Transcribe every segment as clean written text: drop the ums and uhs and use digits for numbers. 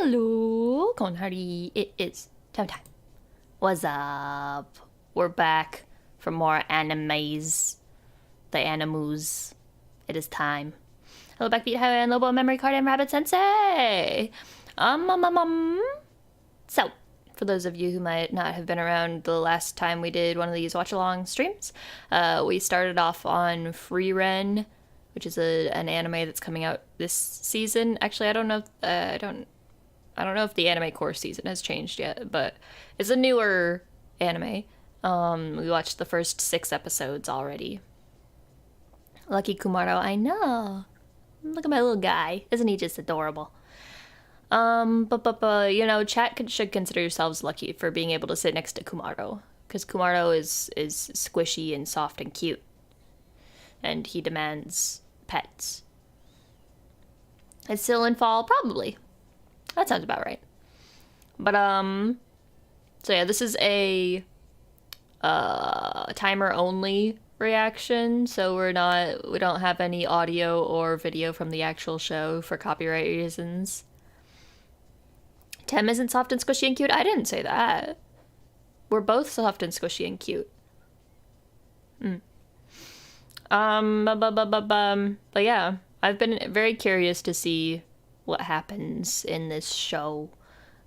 Hello, Konhari. It is time. What's up? We're back for more animes. The animus. It is time. Hello, Backbeat, Highway, and Lobo, Memory Card, and Rabbit Sensei. So, for those of you who might not have been around the last time we did one of these watch-along streams, we started off on Frieren, which is an anime that's coming out this season. Actually, I don't know. I don't know if the anime core season has changed yet, but it's a newer anime. We watched the first 6 episodes already. Lucky Kumaro, I know. Look at my little guy. Isn't he just adorable? You know, chat should consider yourselves lucky for being able to sit next to Kumaro, because Kumaro is squishy and soft and cute, and he demands pets. Is still in fall? Probably. That sounds about right. But so yeah, this is a timer only reaction, so we don't have any audio or video from the actual show for copyright reasons. Tem isn't soft and squishy and cute. I didn't say that. We're both soft and squishy and cute. But yeah, I've been very curious to see what happens in this show.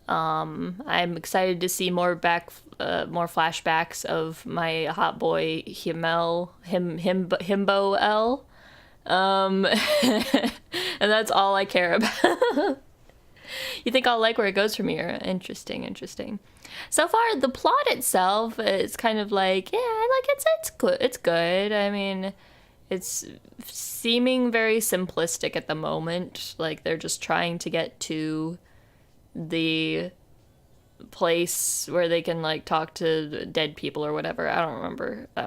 I'm excited to see more flashbacks of my hot boy Himbo L. And that's all I care about. You think I'll like where it goes from here? Interesting. So far, the plot itself is kind of like, yeah, it's good. It's good. I mean, it's seeming very simplistic at the moment. Like, they're just trying to get to the place where they can, like, talk to dead people or whatever. I don't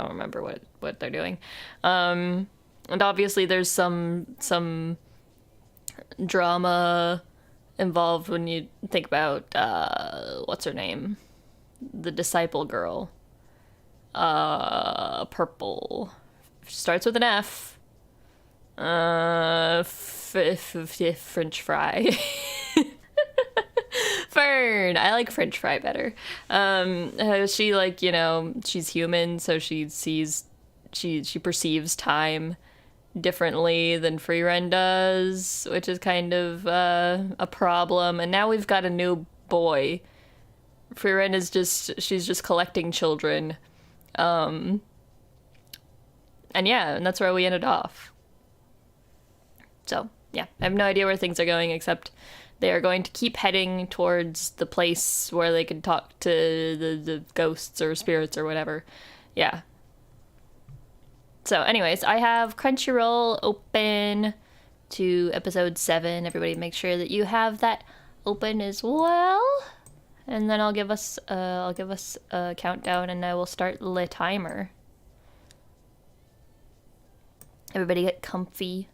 remember what they're doing. And obviously there's some drama involved when you think about what's her name, the disciple girl, purple, starts with an F, French fry. Fern. I like French fry better. She, like, you know, she's human, so she perceives time differently than Frieren does, which is kind of a problem. And now we've got a new boy. Frieren is she's just collecting children. And that's where we ended off. So, yeah, I have no idea where things are going, except they are going to keep heading towards the place where they can talk to the ghosts or spirits or whatever. Yeah. So anyways, I have Crunchyroll open to episode 7. Everybody make sure that you have that open as well. And then I'll give us a countdown and I will start the timer. Everybody get comfy.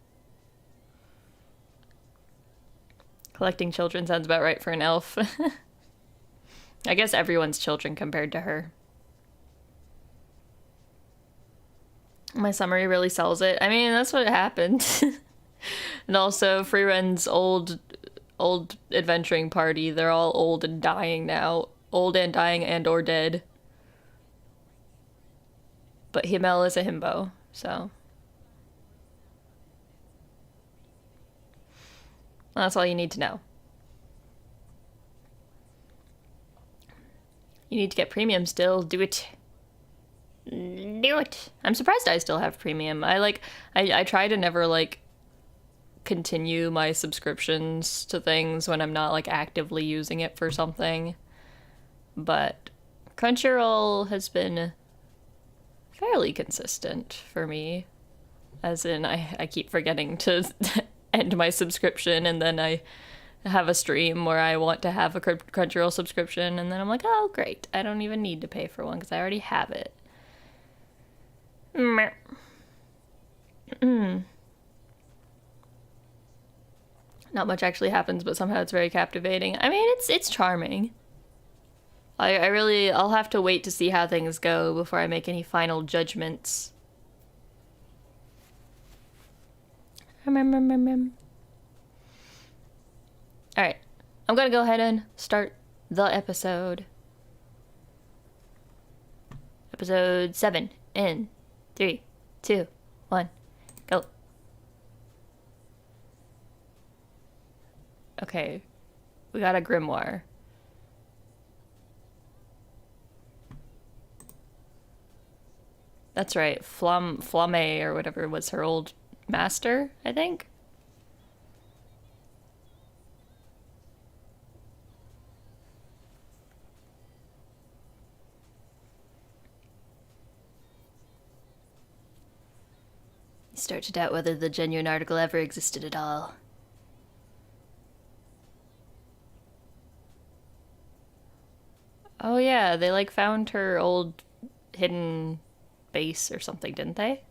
Collecting children sounds about right for an elf. I guess everyone's children compared to her. My summary really sells it. I mean, that's what happened. And also, Frieren's old adventuring party, they're all old and dying now. Old and dying and or dead. But Himmel is a himbo, so. Well, that's all you need to know. You need to get premium still. Do it. Do it. I'm surprised I still have premium. I try to never, like, continue my subscriptions to things when I'm not, like, actively using it for something. But Crunchyroll has been fairly consistent for me. As in, I keep forgetting to end my subscription, and then I have a stream where I want to have a Crunchyroll subscription, and then I'm like, oh, great. I don't even need to pay for one because I already have it. Not much actually happens, but somehow it's very captivating. I mean, it's charming. I'll have to wait to see how things go before I make any final judgments. Alright. I'm gonna go ahead and start the episode. Episode 7 in 3, 2, 1, go. Okay, we got a grimoire. That's right, Flamme or whatever was her old master, I think. You start to doubt whether the genuine article ever existed at all. Oh yeah, they like found her old hidden base or something, didn't they?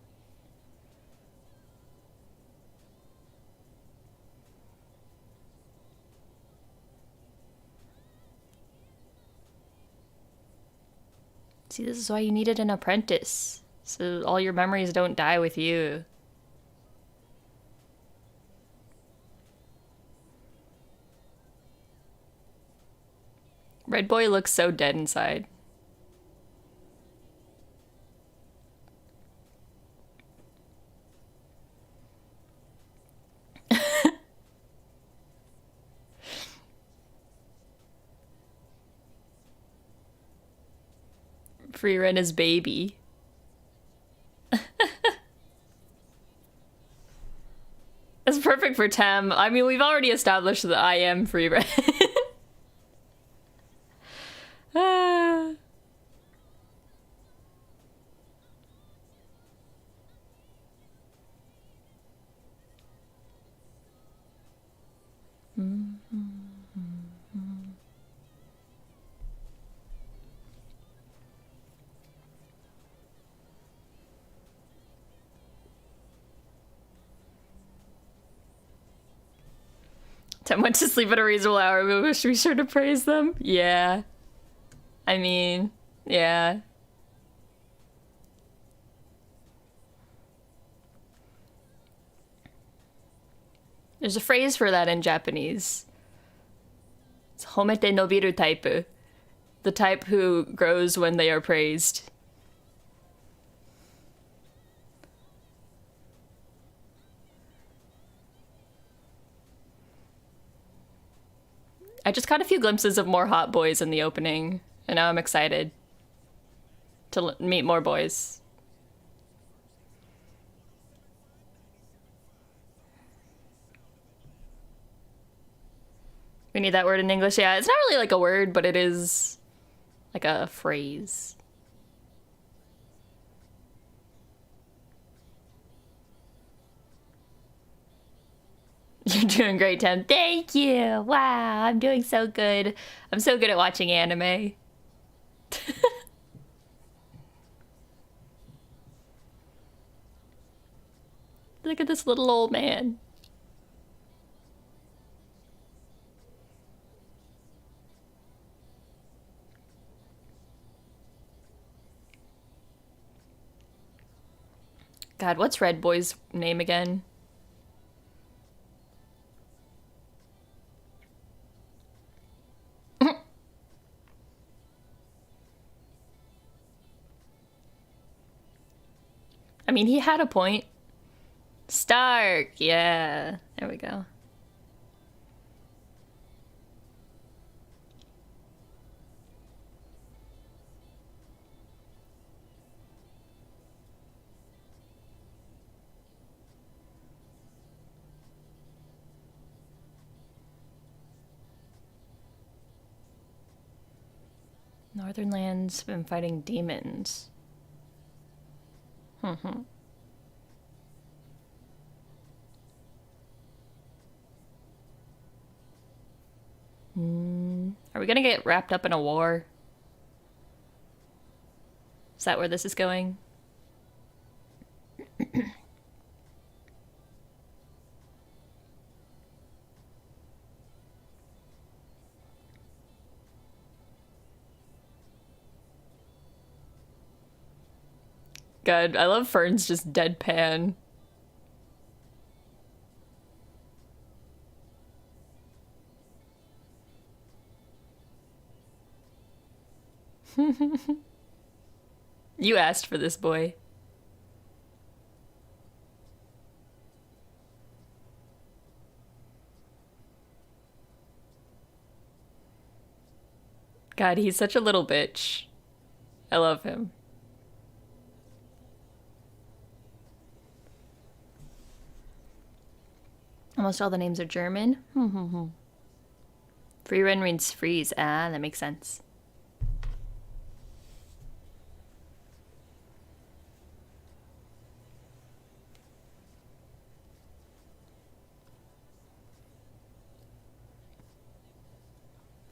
See, this is why you needed an apprentice. So all your memories don't die with you. Red Boy looks so dead inside. Frieren is baby. It's perfect for Tem. I mean, we've already established that I am Frieren. Tem went to sleep at a reasonable hour, but we should be sure to praise them. Yeah. I mean, yeah. There's a phrase for that in Japanese. It's homete nobiru type. The type who grows when they are praised. I just caught a few glimpses of more hot boys in the opening, and now I'm excited to meet more boys. We need that word in English. Yeah, it's not really like a word, but it is like a phrase. You're doing great, Tem. Thank you. Wow, I'm doing so good. I'm so good at watching anime. Look at this little old man. God, what's Red Boy's name again? I mean, he had a point. Stark, yeah. There we go. Northern lands been fighting demons. Mm-hmm. Are we gonna get wrapped up in a war? Is that where this is going? God, I love Fern's just deadpan. You asked for this, boy. God, he's such a little bitch. I love him. Almost all the names are German. Frieren means freeze. Ah, that makes sense.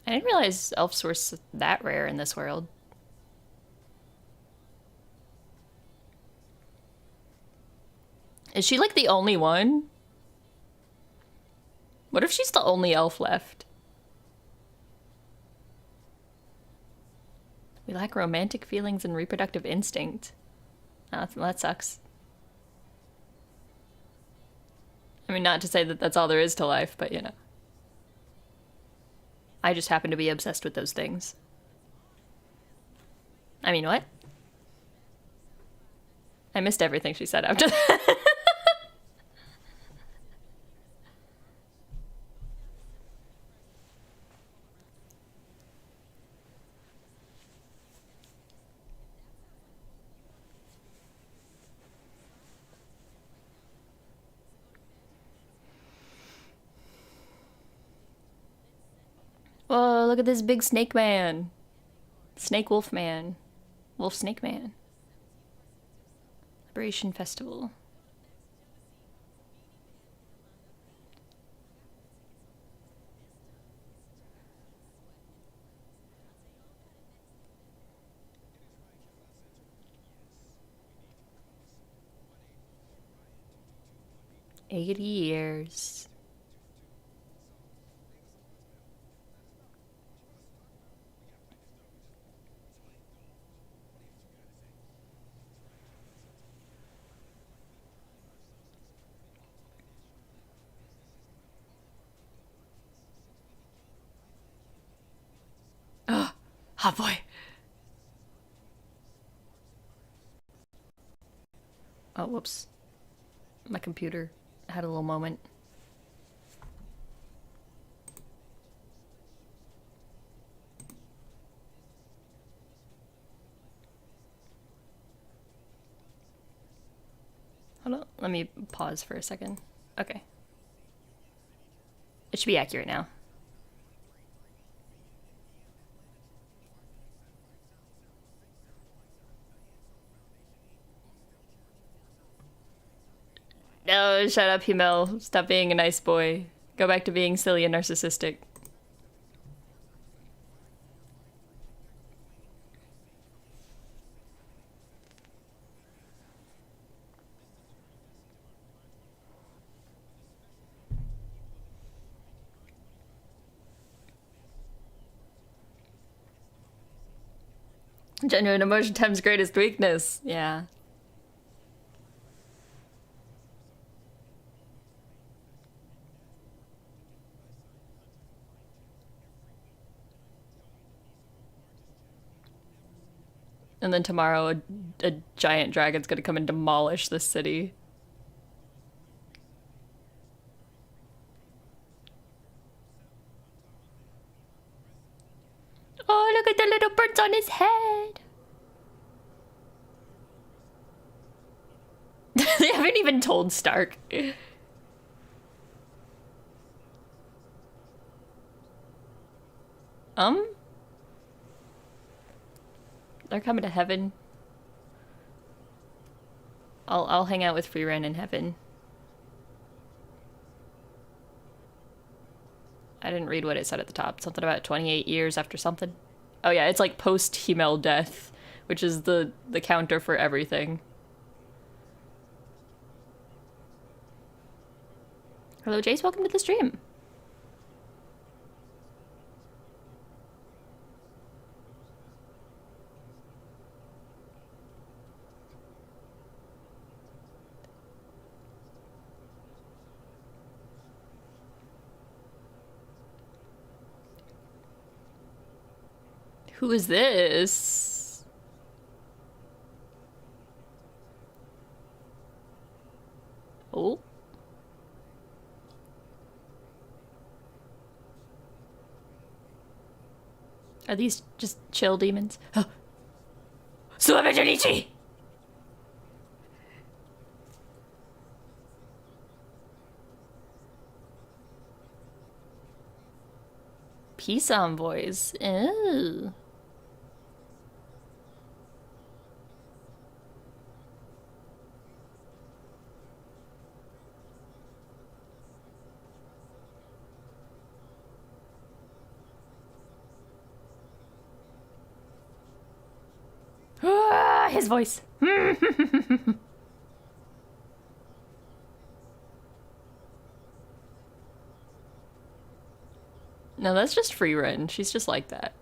I didn't realize elves were that rare in this world. Is she like the only one? What if she's the only elf left? We lack romantic feelings and reproductive instinct. Oh, that sucks. I mean, not to say that that's all there is to life, but you know. I just happen to be obsessed with those things. I mean, what? I missed everything she said after that. Whoa, look at this big snake man. Snake wolf man. Wolf snake man. Liberation Festival. $80. Oh, hot boy. Oh, whoops. My computer had a little moment. Hold on, let me pause for a second. Okay. It should be accurate now. No, shut up, Himmel. Stop being a nice boy. Go back to being silly and narcissistic. Genuine emotion times greatest weakness. Yeah. And then tomorrow, a giant dragon's gonna come and demolish this city. Oh, look at the little birds on his head. They haven't even told Stark. They're coming to heaven. I'll hang out with Frieren in heaven. I didn't read what it said at the top. Something about 28 years after something. Oh yeah, it's like post-Himmel death, which is the counter for everything. Hello, Jace. Welcome to the stream. Who is this? Are these just chill demons? Suamejonichi! Peace envoys. Ooh. His voice. No, that's just Frieren. She's just like that.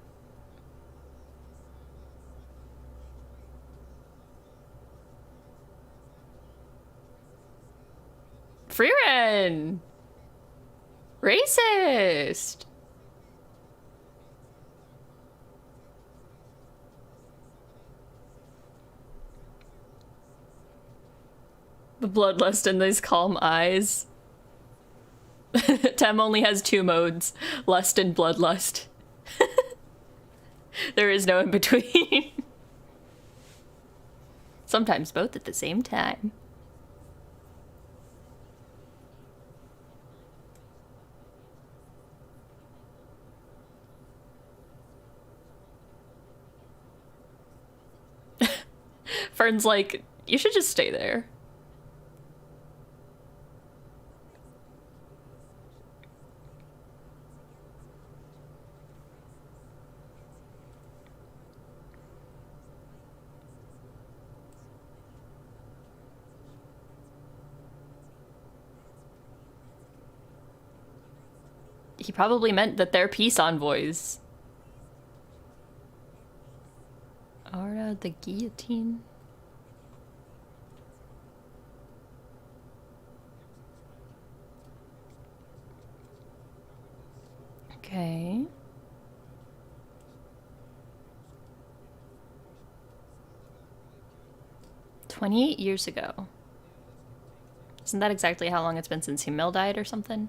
Frieren! Racist! The bloodlust in these calm eyes. Tem only has 2 modes, lust and bloodlust. There is no in between. Sometimes both at the same time. Fern's like, you should just stay there. He probably meant that they're peace envoys. Aura the guillotine. Okay. "28 years ago. Isn't that exactly how long it's been since Himmel died or something?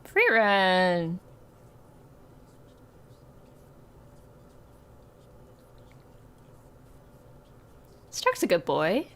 Frieren! Stark's a good boy.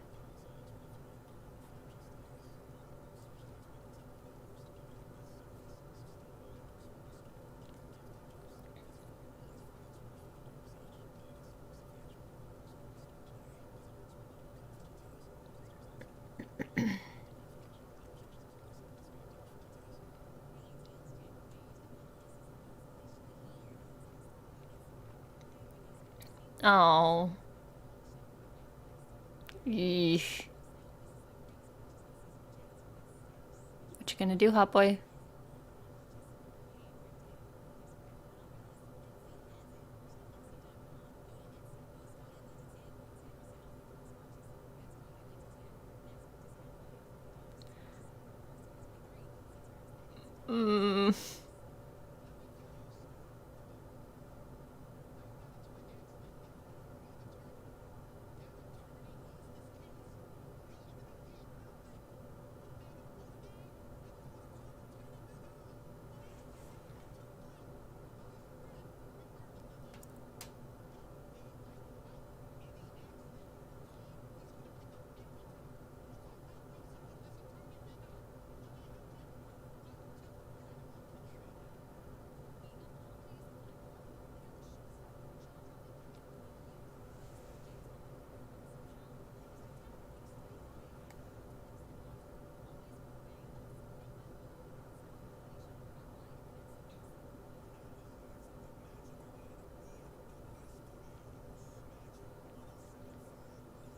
Oh. Yeesh. What you gonna do, hot boy? Mm.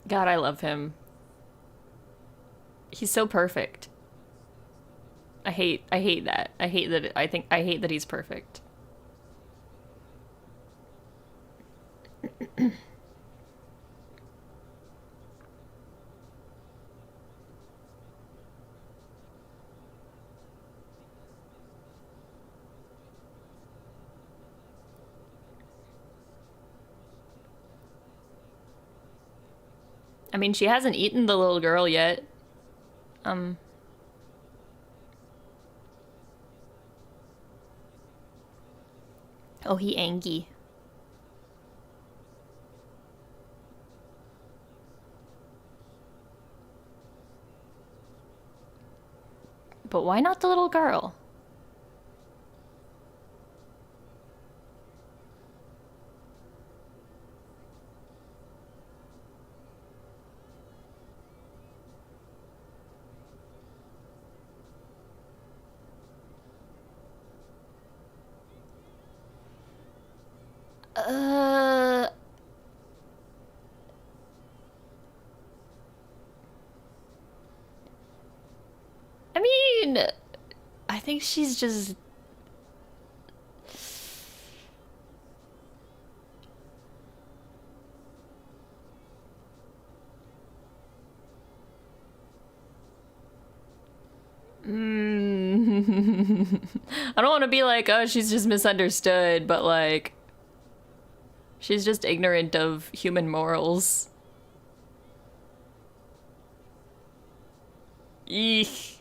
God, I love him. He's so perfect. I hate that. I hate that he's perfect. I mean, she hasn't eaten the little girl yet. Um. Oh, he angry. But why not the little girl? Uh, I mean, I think she's just. I don't want to be like, oh, she's just misunderstood, but like, she's just ignorant of human morals. Eek.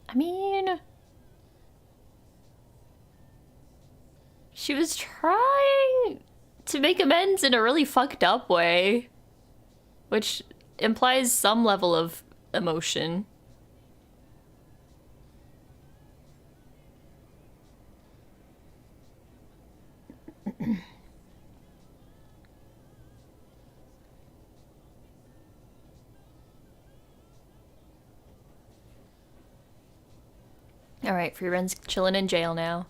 I mean, she was trying to make amends in a really fucked up way, which implies some level of emotion. All right, Frieren's chilling in jail now.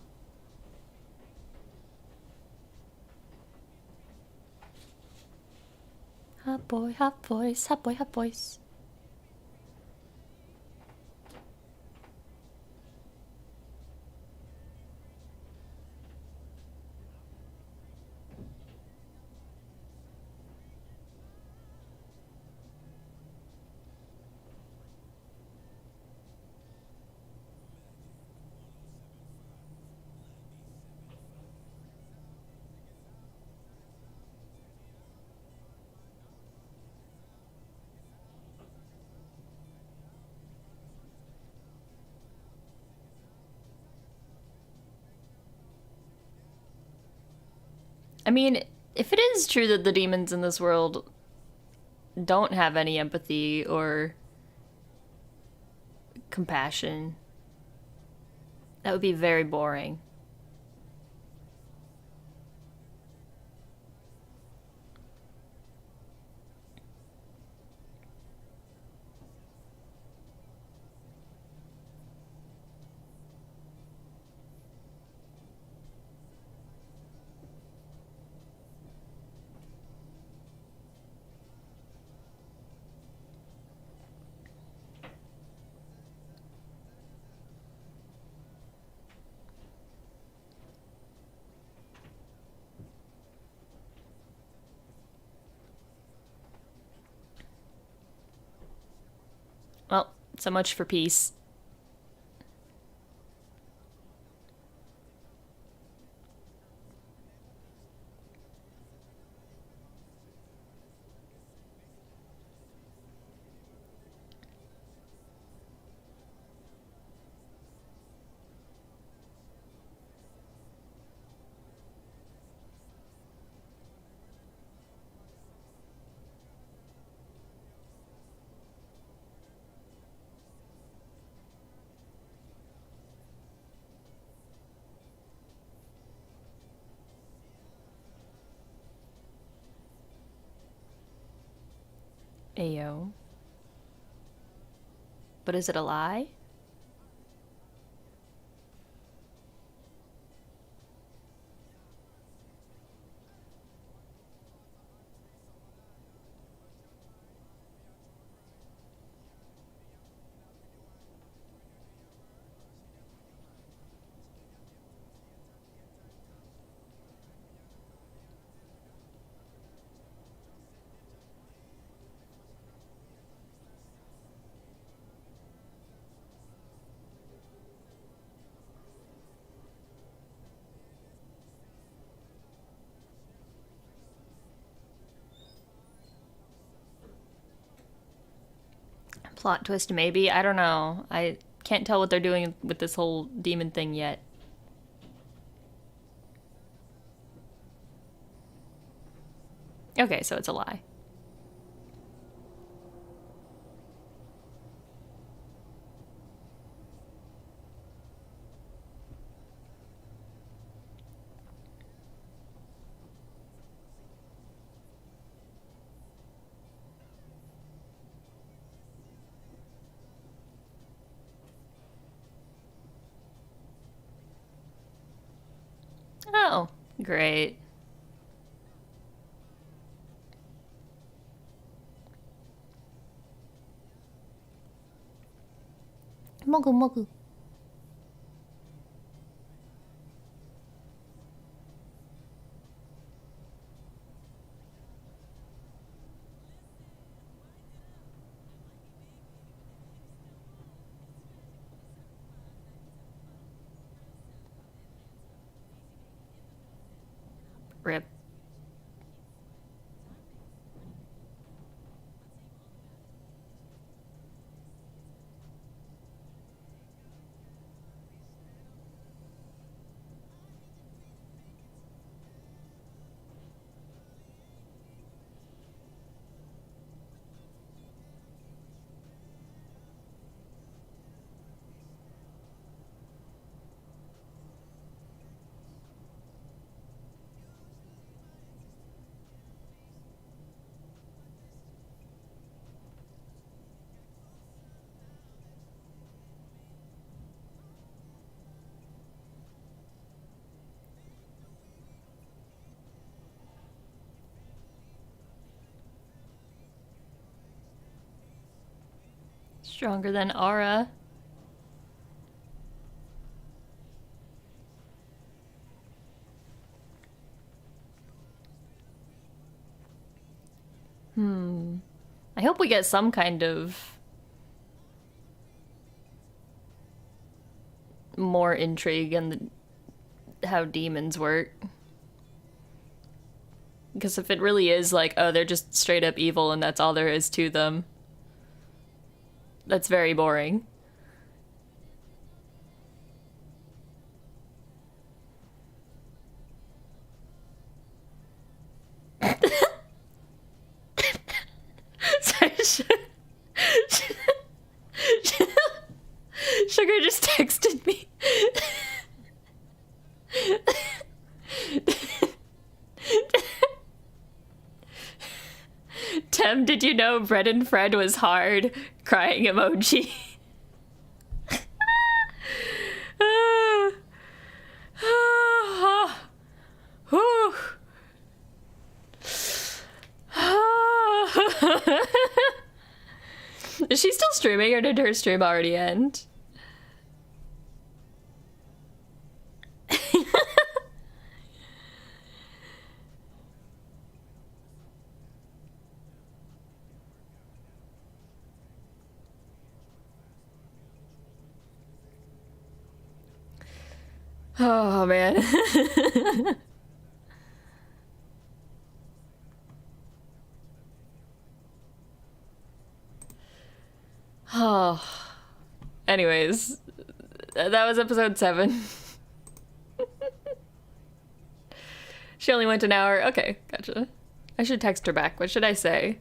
Hot boy, hot voice, hot boy, hot voice. I mean, if it is true that the demons in this world don't have any empathy or compassion, that would be very boring. Well, so much for peace. Ayo. But is it a lie? Plot twist, maybe. I don't know. I can't tell what they're doing with this whole demon thing yet. Okay, so it's a lie. Oh, great. Mogu mogu. Rip. Stronger than Aura. I hope we get some kind of more intrigue in how demons work. Because if it really is like, oh, they're just straight up evil and that's all there is to them, that's very boring. Sugar just texted me. Tem, did you know Bread and Fred was hard? Crying emoji. Is she still streaming or did her stream already end? Oh man. Oh. Anyways, that was episode 7. She only went an hour. Okay, gotcha. I should text her back. What should I say?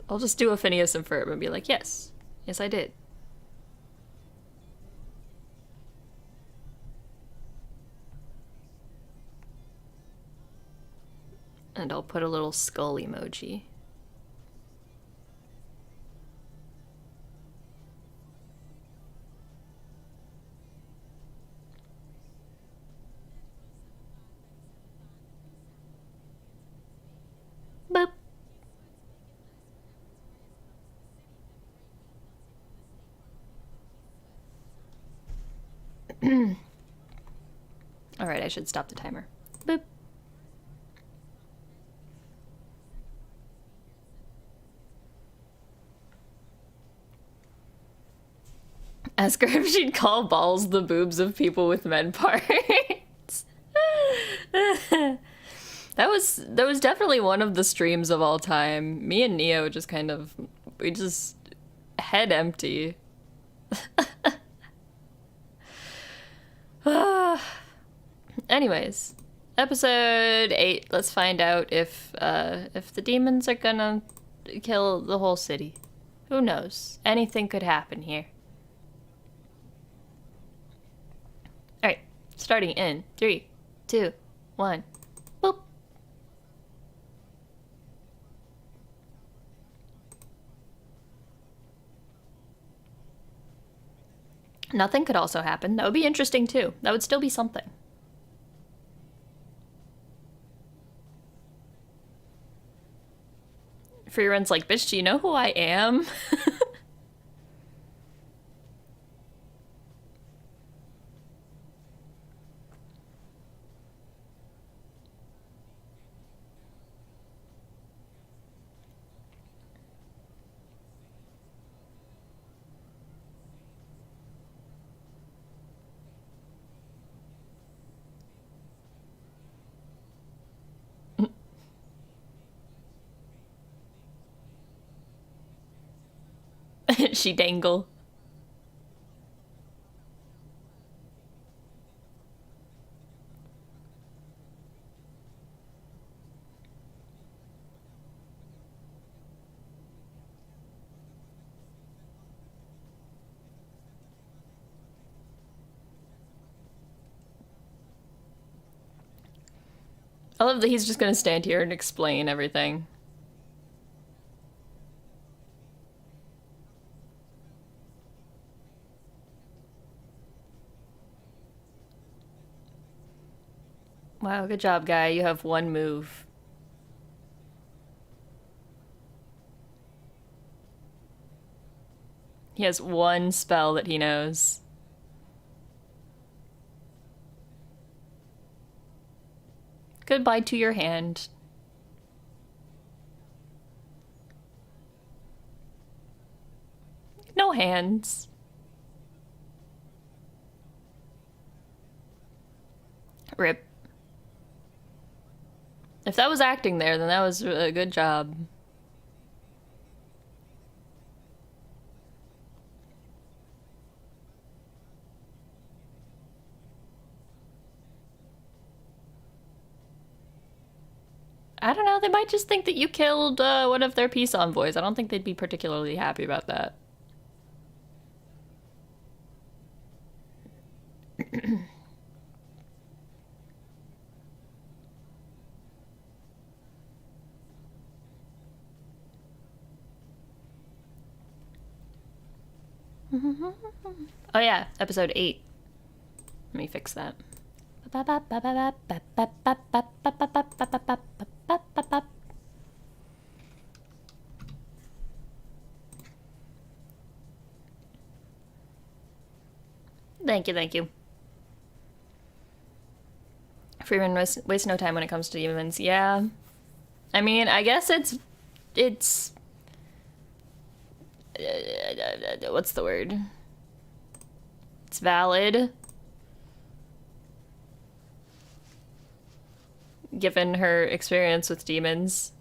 I'll just do a Phineas and Ferb and be like, yes. Yes, I did. And I'll put a little skull emoji. Boop. Alright, I should stop the timer. Boop. Ask her if she'd call balls the boobs of people with men parts. That was definitely one of the streams of all time. Me and Neo just kind of, we just head empty. Anyways, episode 8. Let's find out if the demons are gonna kill the whole city. Who knows? Anything could happen here. Alright, starting in 3, 2, 1. Boop. Nothing could also happen. That would be interesting too. That would still be something. Frieren's like, bitch, do you know who I am? She dangle. I love that he's just gonna stand here and explain everything. Wow, good job, guy. You have one move. He has one spell that he knows. Goodbye to your hand. No hands. Rip. If that was acting there, then that was a good job. I don't know, they might just think that you killed one of their peace envoys. I don't think they'd be particularly happy about that. Oh yeah, episode 8. Let me fix that. Thank you, thank you. Frieren wastes no time when it comes to demons. Yeah. I mean, I guess it's what's the word? It's valid. Given her experience with demons.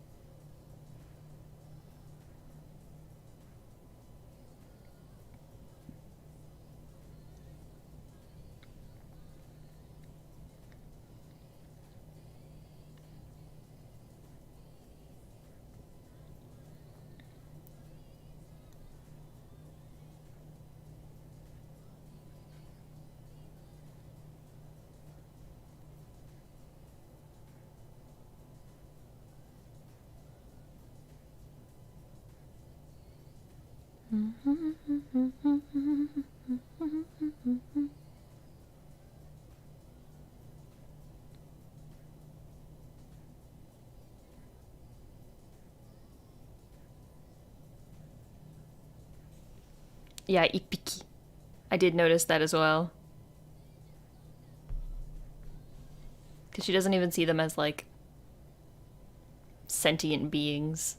Yeah, ipiki. I did notice that as well. Because she doesn't even see them as, like, sentient beings.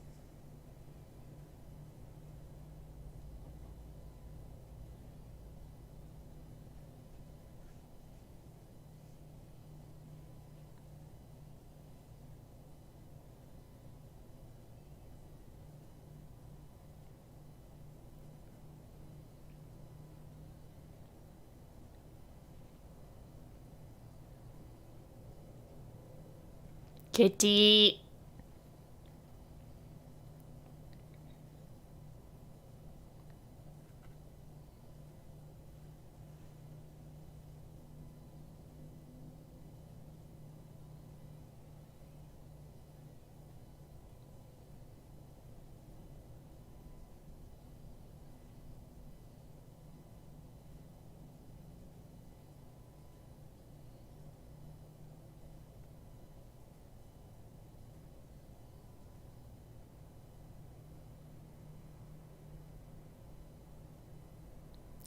Kitty.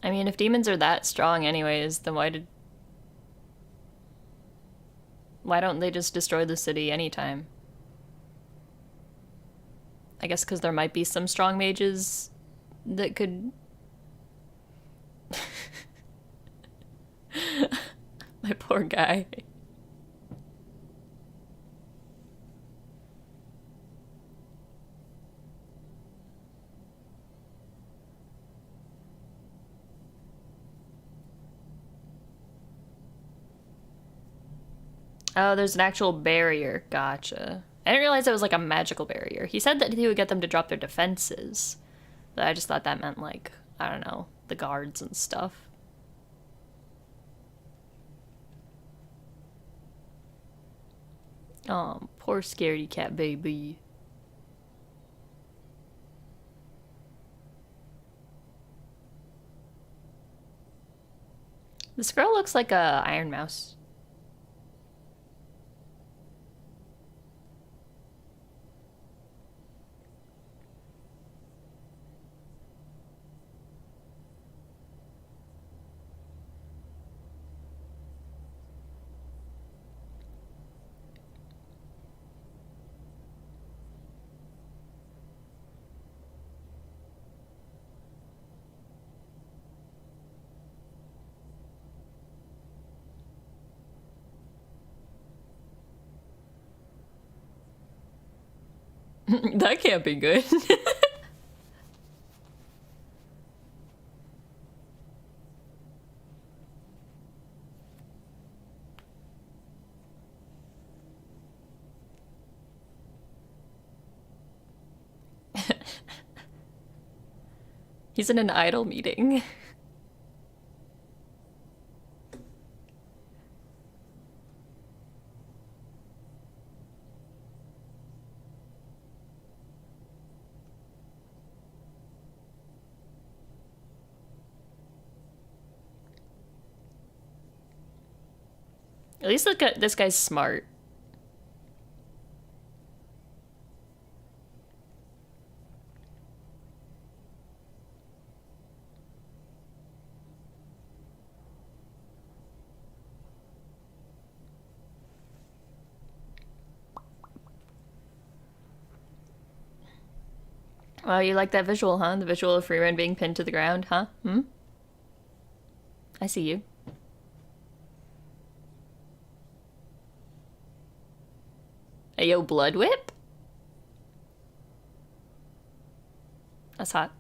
I mean, if demons are that strong anyways, then why don't they just destroy the city anytime? I guess because there might be some strong mages that could... My poor guy. Oh, there's an actual barrier. Gotcha. I didn't realize it was like a magical barrier. He said that he would get them to drop their defenses. But I just thought that meant like, I don't know, the guards and stuff. Oh, poor scaredy cat baby. This girl looks like a iron mouse. That can't be good. He's in an idol meeting. At least look at this guy's smart. Well, you like that visual, huh? The visual of Frieren being pinned to the ground, huh? Hmm? I see you. Hey, yo, blood whip? That's hot.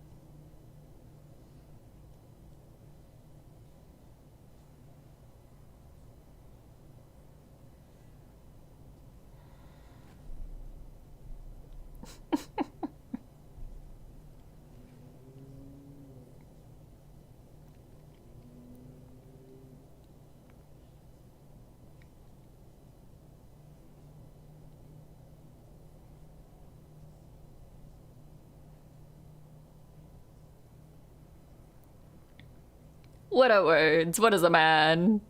What are words? What is a man?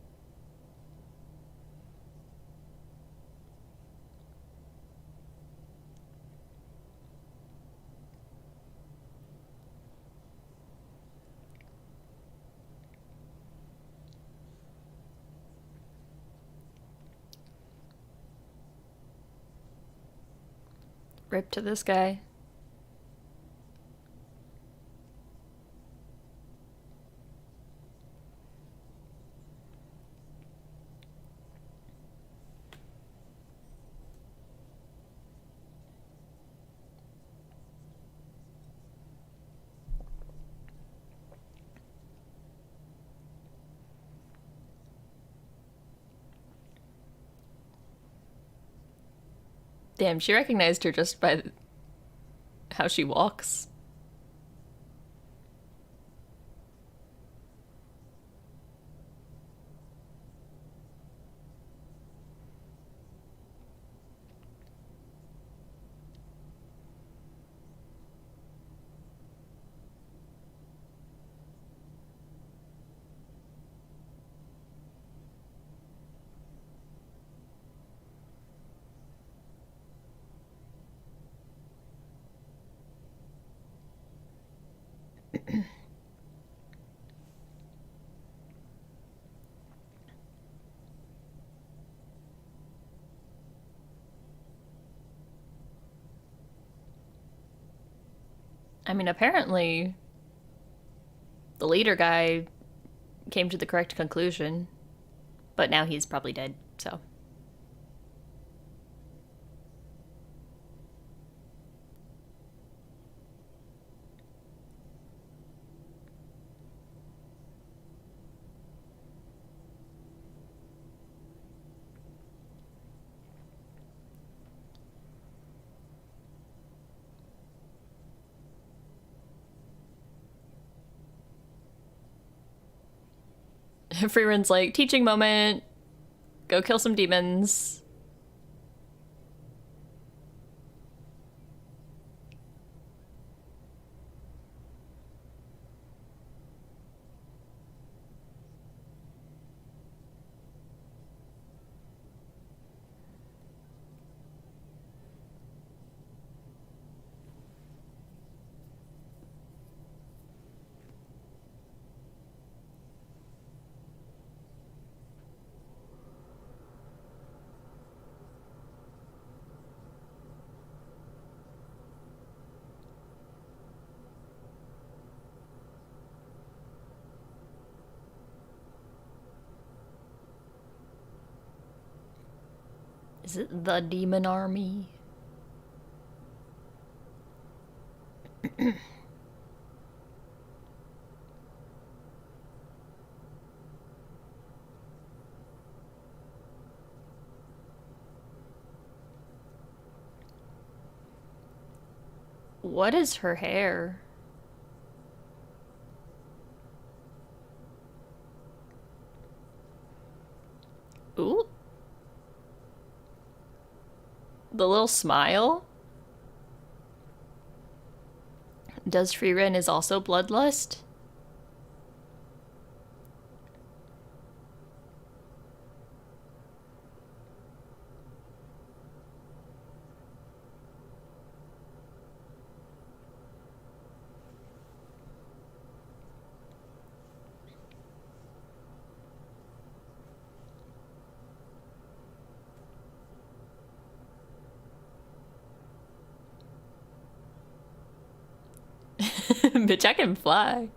Rip to this guy. Damn, she recognized her just by how she walks. I mean, apparently the leader guy came to the correct conclusion, but now he's probably dead, so. Frieren's like, teaching moment, go kill some demons. Is it the demon army? What is her hair? Ooh. The little smile? Does Frieren is also bloodlust? Bitch, I can fly.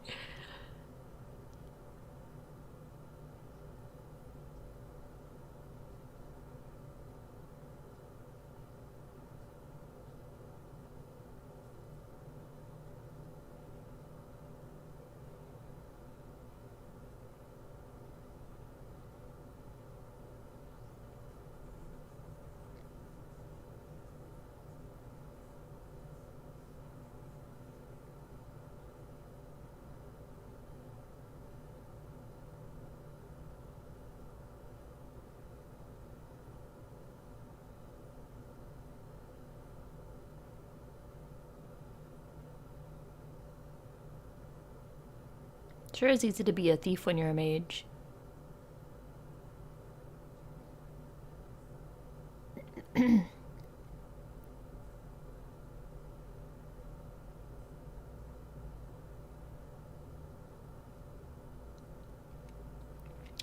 Sure is easy to be a thief when you're a mage.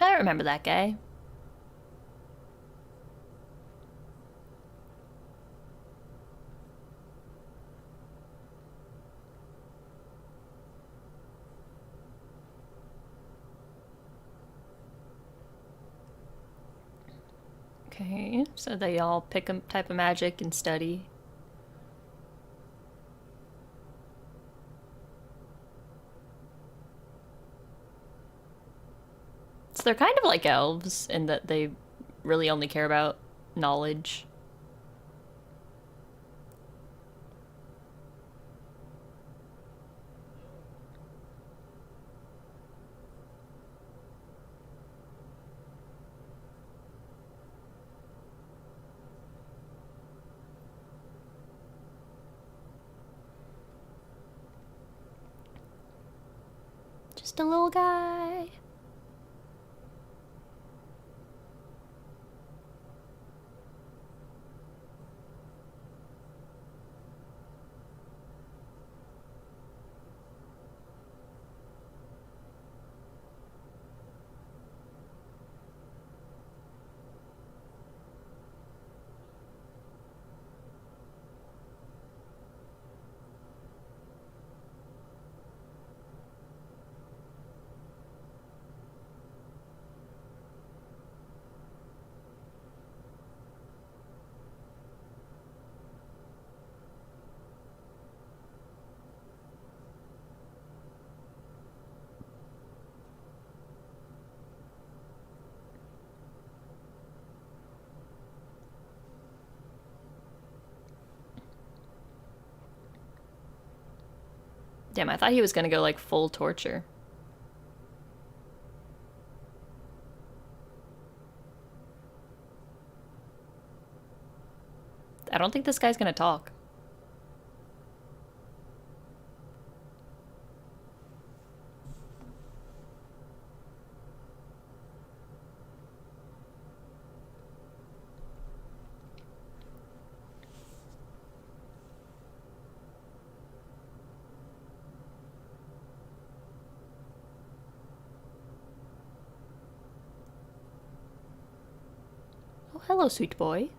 I remember that guy. Okay, so they all pick a type of magic and study. So they're kind of like elves in that they really only care about knowledge. Just a little guy. Damn, I thought he was gonna go like full torture. I don't think this guy's gonna talk. Oh, hello, sweet boy.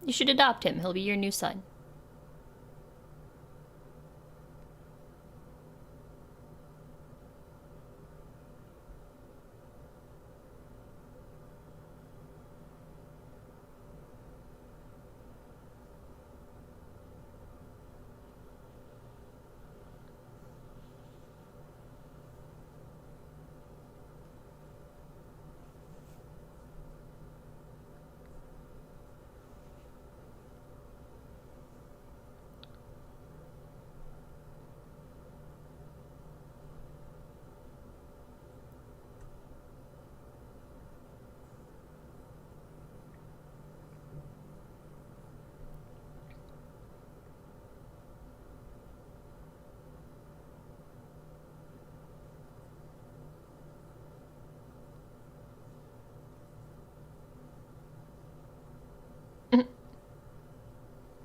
You should adopt him. He'll be your new son.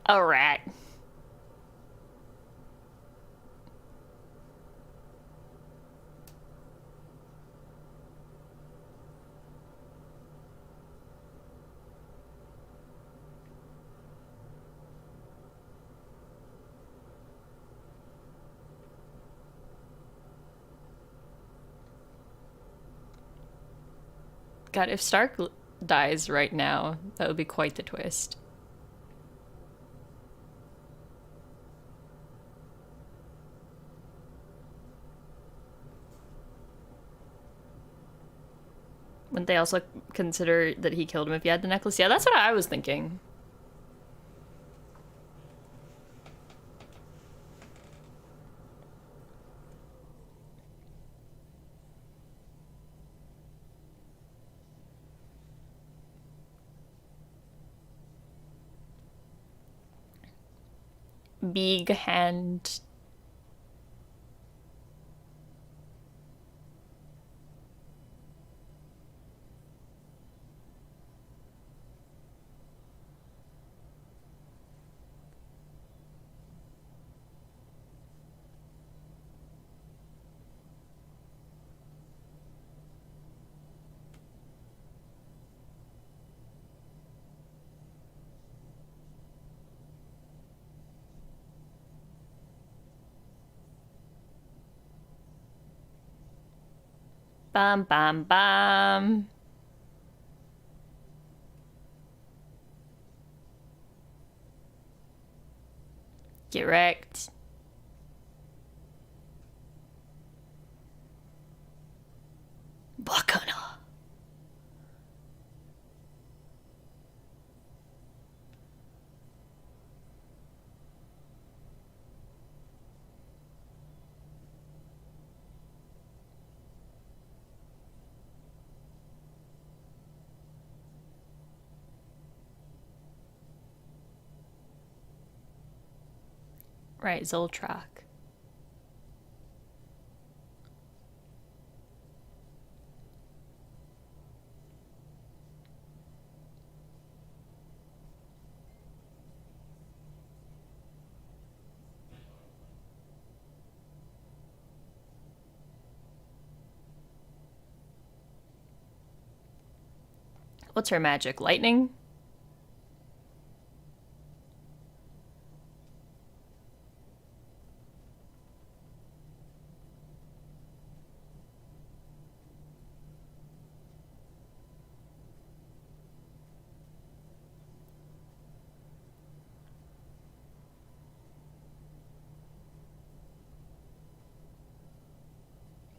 A rat. God, if Stark dies right now, that would be quite the twist. Wouldn't they also consider that he killed him if he had the necklace? Yeah, that's what I was thinking. Big hand. Bam, bam, bam. Get wrecked. Bakana. Right, Zoltrak. What's her magic? Lightning?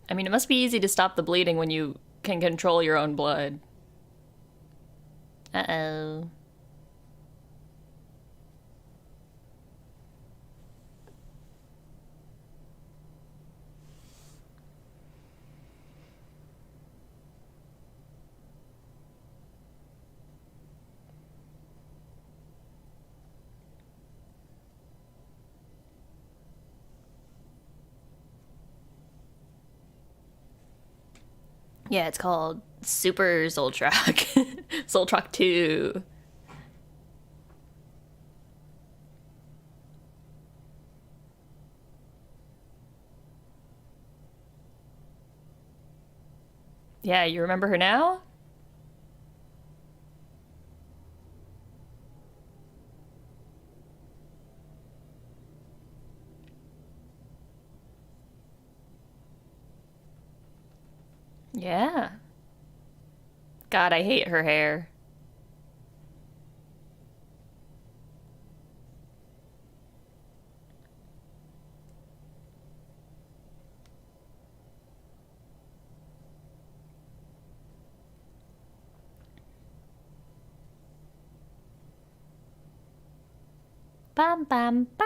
I mean, it must be easy to stop the bleeding when you can control your own blood. Uh-oh. Yeah, it's called Super Zoltrak. Zoltrak 2. Yeah, you remember her now? Yeah. God, I hate her hair. Bam bam bow.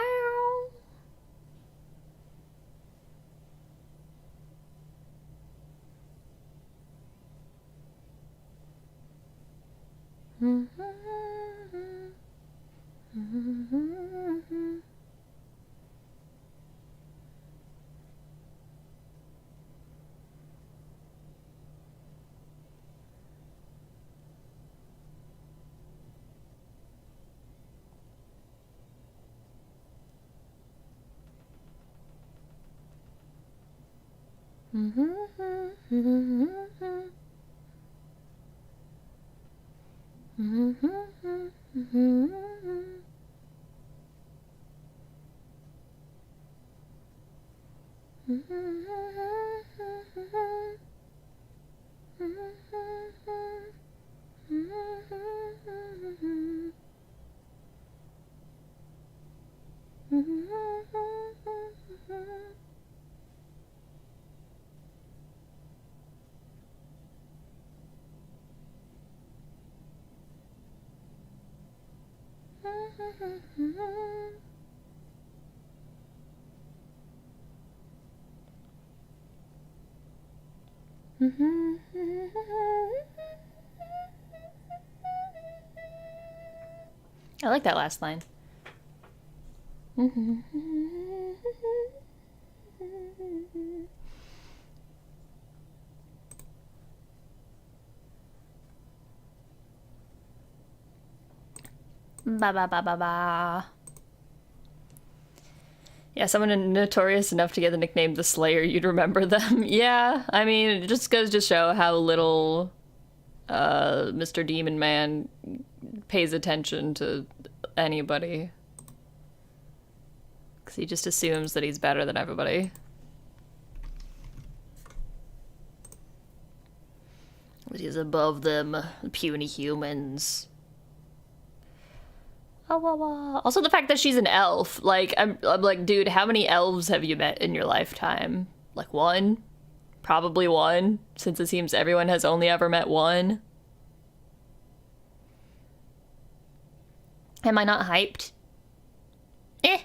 I like that last line. Ba ba ba ba ba. Yeah, someone notorious enough to get the nickname the Slayer, you'd remember them. Yeah, I mean, it just goes to show how little Mr. Demon Man pays attention to anybody. Because he just assumes that he's better than everybody. That he's above them, puny humans. Also, the fact that she's an elf. Like, I'm like, dude, how many elves have you met in your lifetime? Like, one? Probably one, since it seems everyone has only ever met one. Am I not hyped? Eh.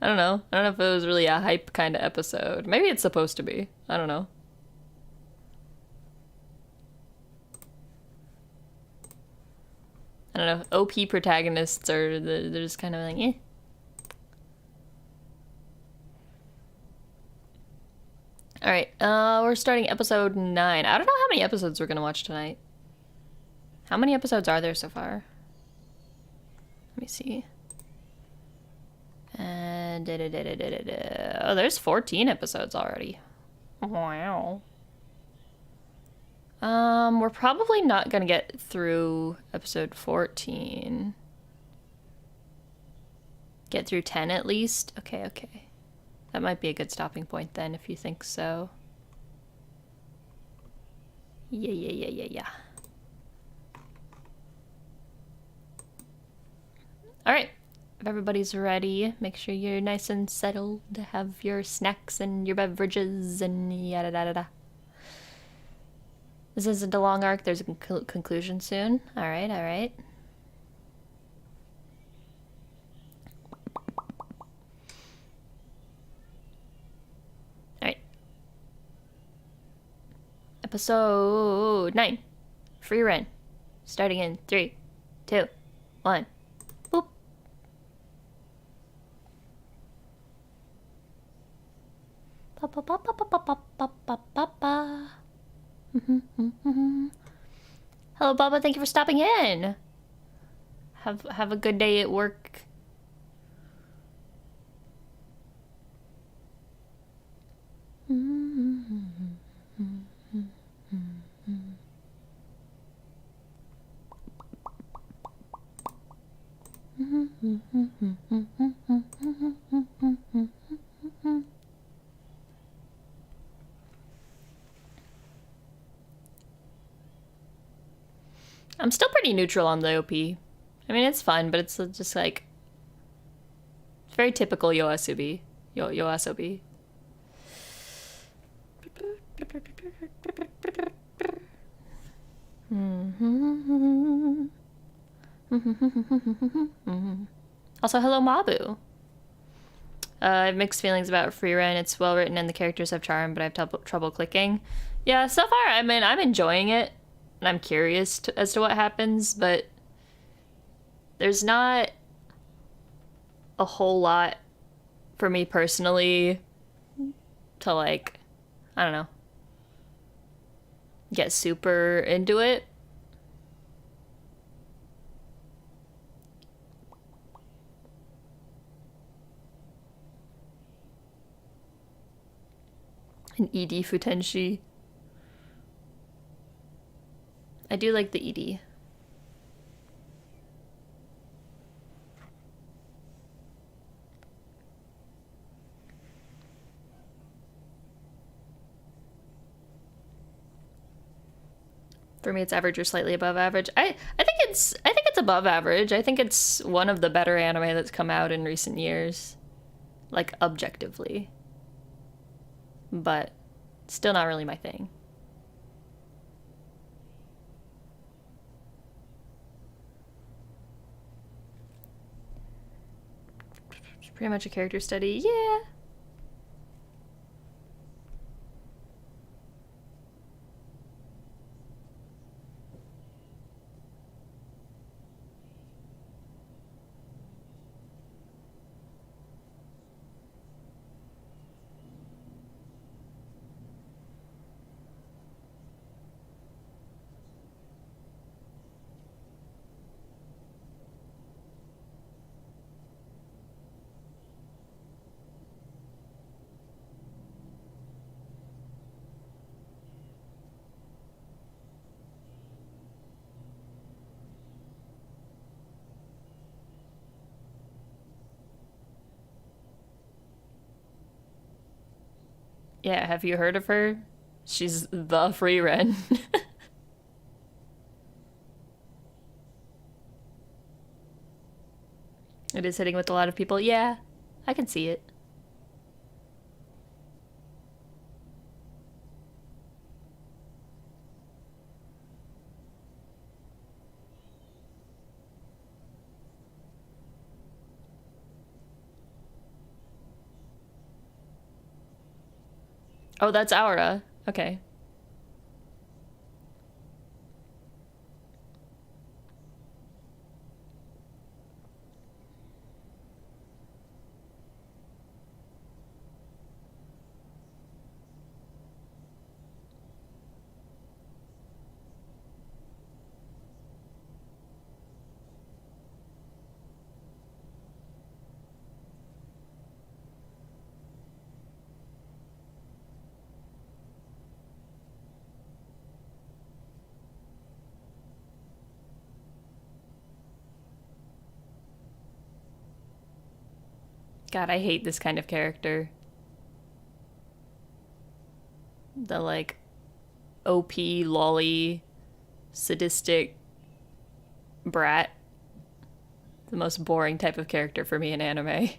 I don't know. I don't know if it was really a hype kind of episode. Maybe it's supposed to be. I don't know. I don't know. OP protagonists are they're just kind of like, eh. All right, we're starting episode 9. I don't know how many episodes we're gonna watch tonight. How many episodes are there so far? Let me see. And oh, there's 14 episodes already. Wow. We're probably not gonna get through episode 14. Get through 10 at least? Okay, okay. That might be a good stopping point then, if you think so. Yeah. Alright. If everybody's ready, make sure you're nice and settled to have your snacks and your beverages and yada da da da. This isn't a long arc, there's a conclusion soon. Alright, alright. Alright. Episode 9. Frieren. Starting in 3, 2, 1. Boop. Pa pa pa pa pa pa pa pa pa pa. Hello, Baba. Thank you for stopping in. Have a good day at work. I'm still pretty neutral on the OP. I mean, it's fun, but it's just like... It's very typical YOASOBI. YOASOBI. Also, hello, Mabu. I have mixed feelings about Frieren. It's well written and the characters have charm, but I have trouble clicking. Yeah, so far, I mean, I'm enjoying it. And I'm curious as to what happens, but there's not a whole lot for me personally to, like, I don't know, get super into it. An ED Futenshi. I do like the ED. For me, it's average or slightly above average. I think it's above average. I think it's one of the better anime that's come out in recent years, like objectively. But still not really my thing. It's pretty much a character study. Yeah. Yeah, have you heard of her? She's the Frieren. It is hitting with a lot of people. Yeah, I can see it. Oh, that's Aura. Okay. God, I hate this kind of character. The, like, OP, lolly, sadistic brat. The most boring type of character for me in anime.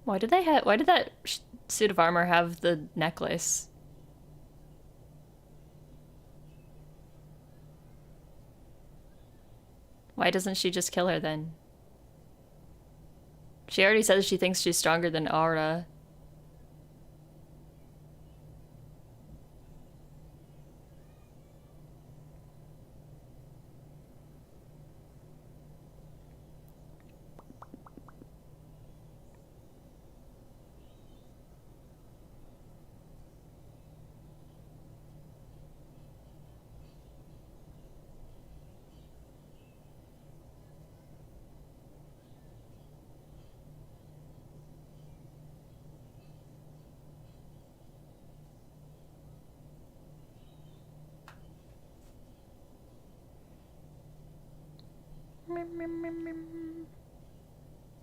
Why did that suit of armor have the necklace? Why doesn't she just kill her then? She already says she thinks she's stronger than Aura.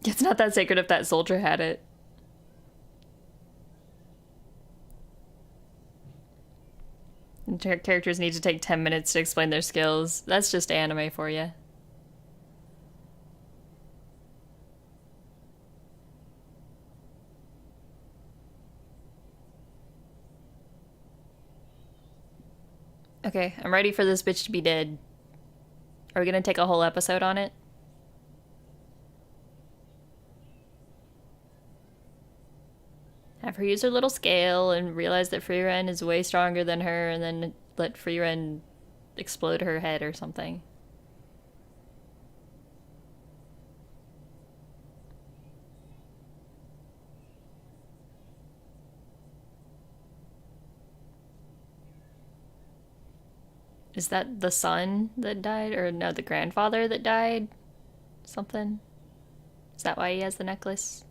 It's not that sacred if that soldier had it. And characters need to take 10 minutes to explain their skills. That's just anime for you. Okay, I'm ready for this bitch to be dead. Are we gonna take a whole episode on it? Have her use her little scale and realize that Frieren is way stronger than her, and then let Frieren explode her head or something. Is that the son that died? Or no, the grandfather that died? Something? Is that why he has the necklace?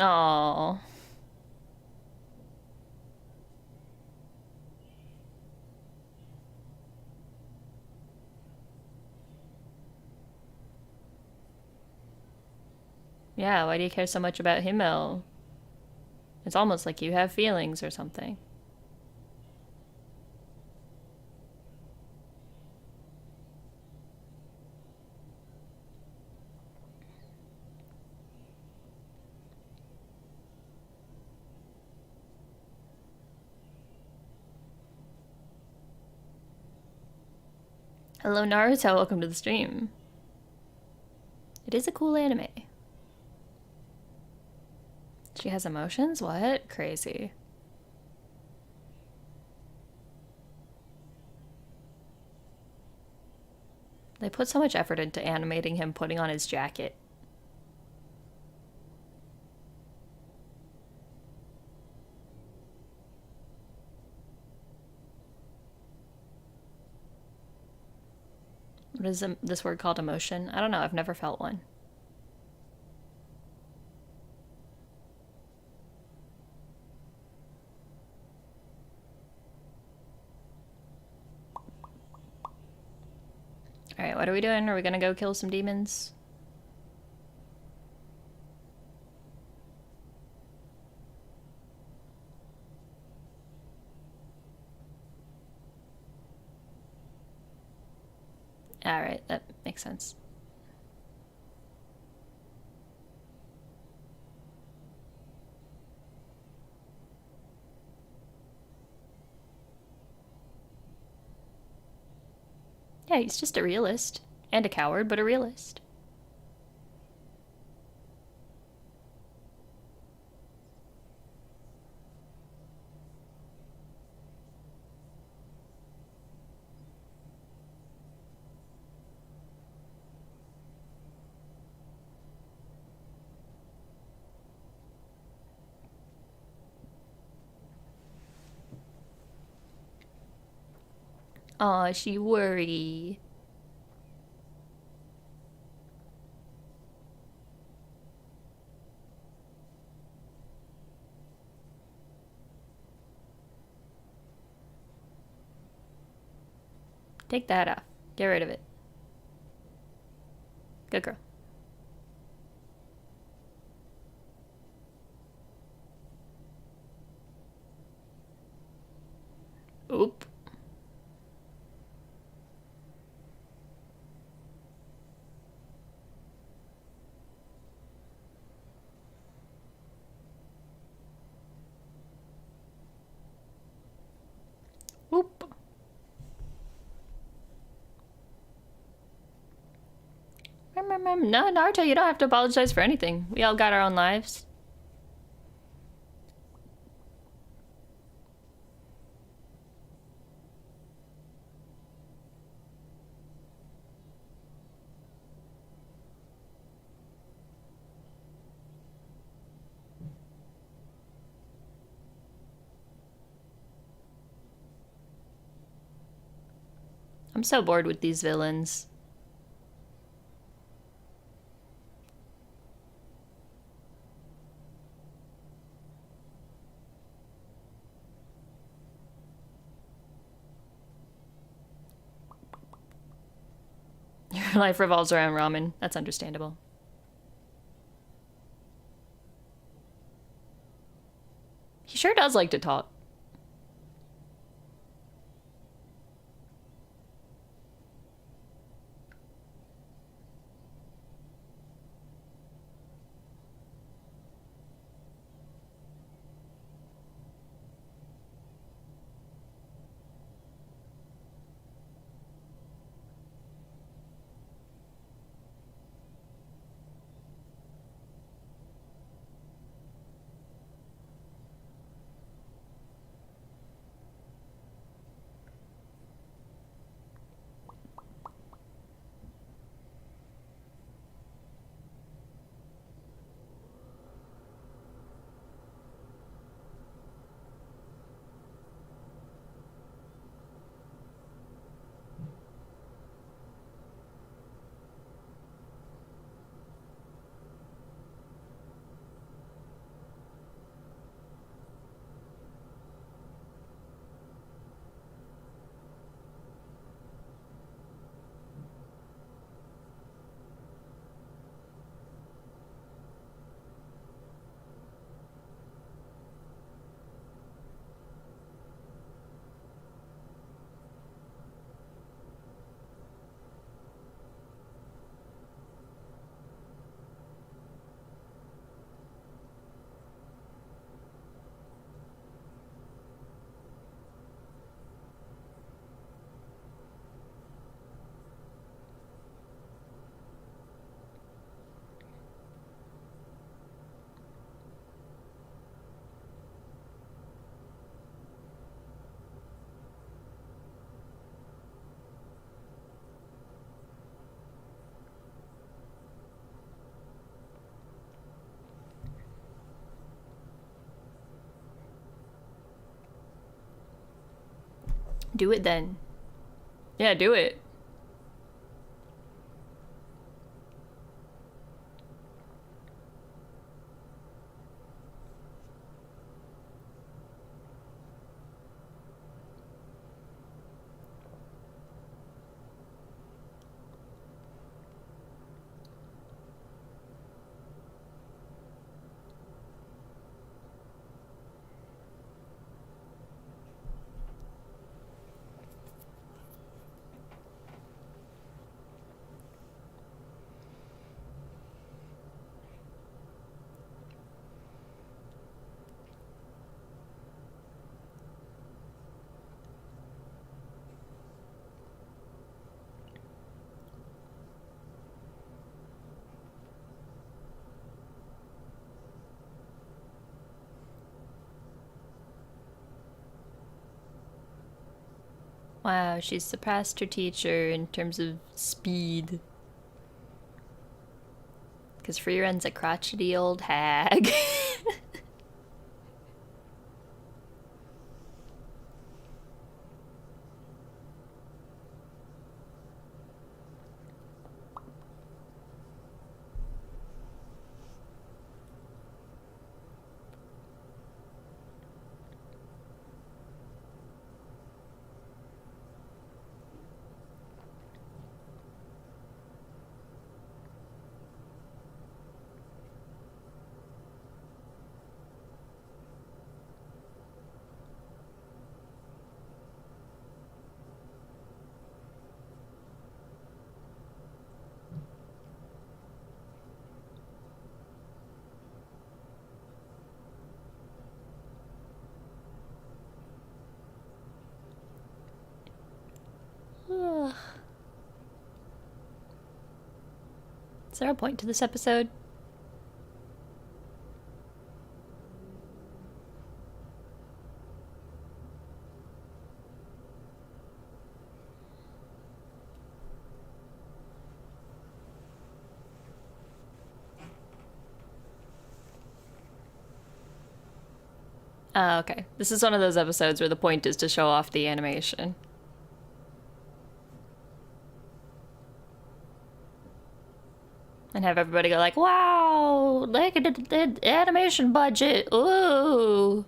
Oh. Yeah, why do you care so much about Himmel? It's almost like you have feelings or something. Hello, Naruto. Welcome to the stream. It is a cool anime. She has emotions? What? Crazy. They put so much effort into animating him putting on his jacket. What is this word called? Emotion? I don't know. I've never felt one. Alright, what are we doing? Are we gonna go kill some demons? Alright, that makes sense. Yeah, he's just a realist. And a coward, but a realist. Aw, she worry. Take that off. Get rid of it. Good girl. Oop. Oop. No, Naruto, you don't have to apologize for anything. We all got our own lives. I'm so bored with these villains. Your life revolves around ramen. That's understandable. He sure does like to talk. Do it then. Yeah, do it. Wow, she's surpassed her teacher in terms of speed. Because Frieren's a crotchety old hag. Is there a point to this episode? Okay. This is one of those episodes where the point is to show off the animation. And have everybody go like, wow, look at the animation budget, ooh.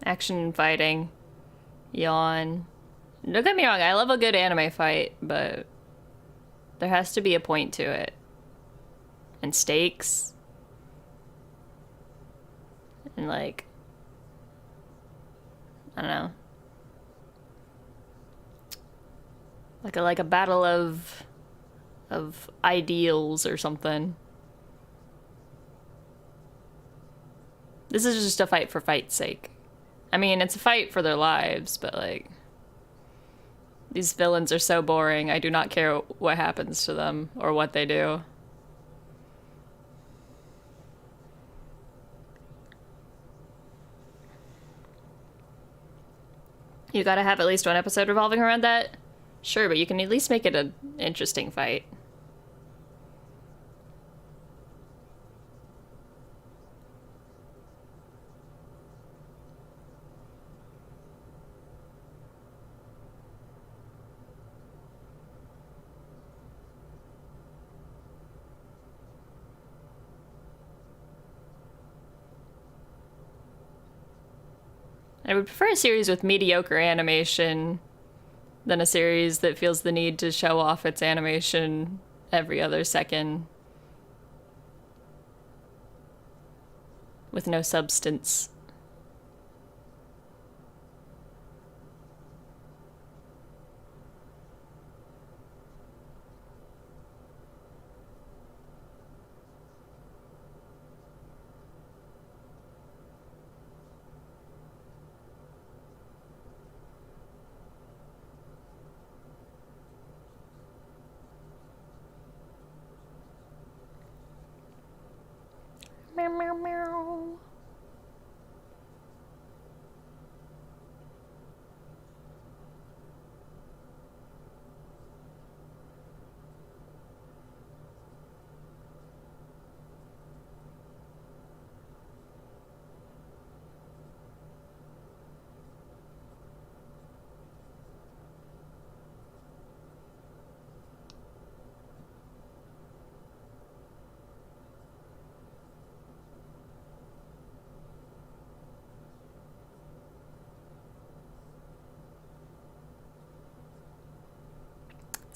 Action and fighting. Yawn. Don't get me wrong, I love a good anime fight, but there has to be a point to it. And stakes. And like, I don't know. Like a battle of ideals or something. This is just a fight for fight's sake. I mean, it's a fight for their lives, but like, these villains are so boring. I do not care what happens to them or what they do. You gotta have at least one episode revolving around that? Sure, but you can at least make it an interesting fight. I would prefer a series with mediocre animation than a series that feels the need to show off its animation every other second with no substance. Meow, meow, meow.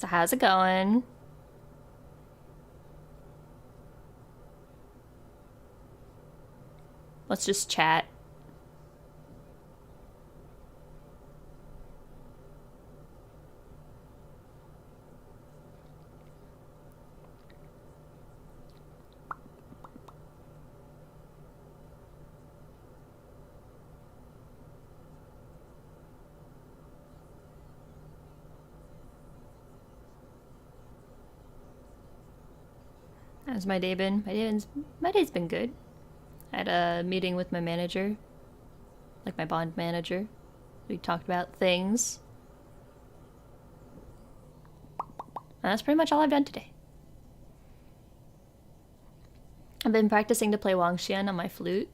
So how's it going? Let's just chat. How's my day been? My day's been good. I had a meeting with my manager, like my bond manager. We talked about things. And that's pretty much all I've done today. I've been practicing to play Wangxian on my flute,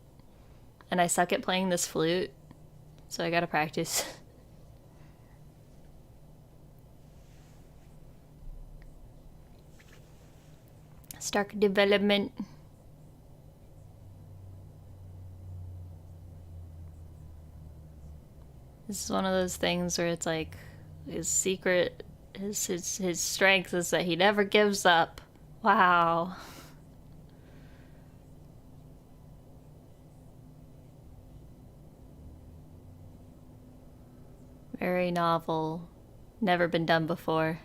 and I suck at playing this flute, so I gotta practice. Start development. This is one of those things where it's like his secret, his strength is that he never gives up. Wow. Very novel. Never been done before.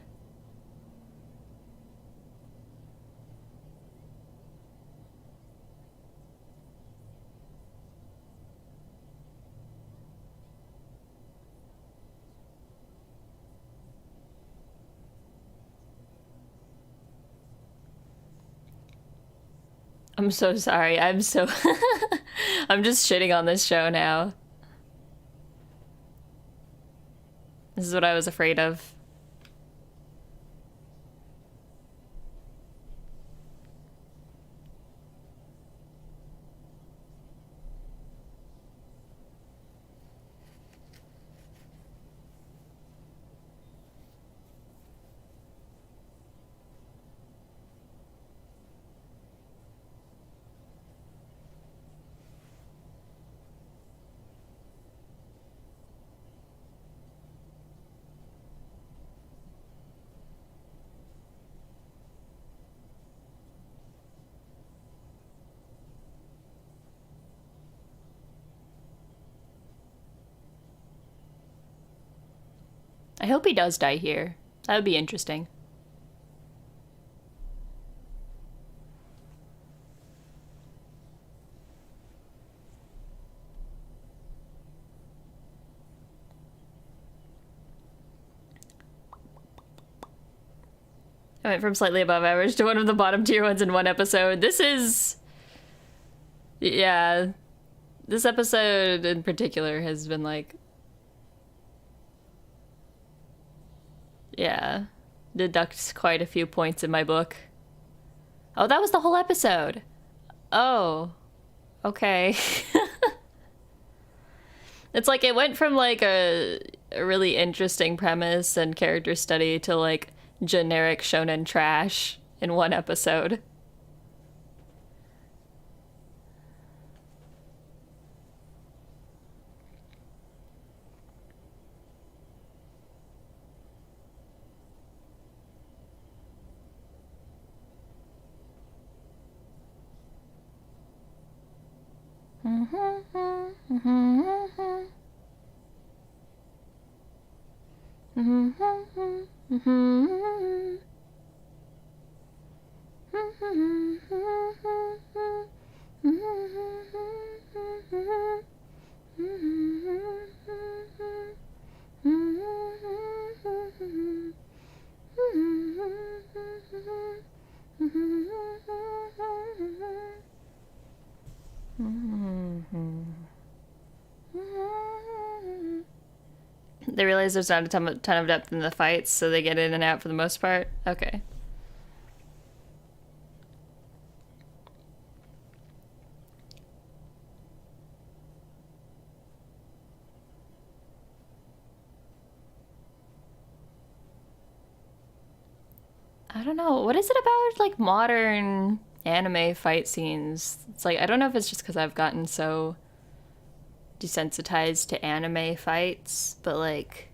I'm so sorry. I'm just shitting on this show now. This is what I was afraid of. I hope he does die here. That would be interesting. I went from slightly above average to one of the bottom tier ones in one episode. This is... Yeah. This episode in particular has been like... Yeah. Deducts quite a few points in my book. Oh, that was the whole episode. Oh. Okay. It's like it went from like a really interesting premise and character study to like generic shonen trash in one episode. They realize there's not a ton of depth in the fights, so they get in and out for the most part. Okay. I don't know. What is it about, like, modern anime fight scenes? It's like, I don't know if it's just because I've gotten so desensitized to anime fights, but, like,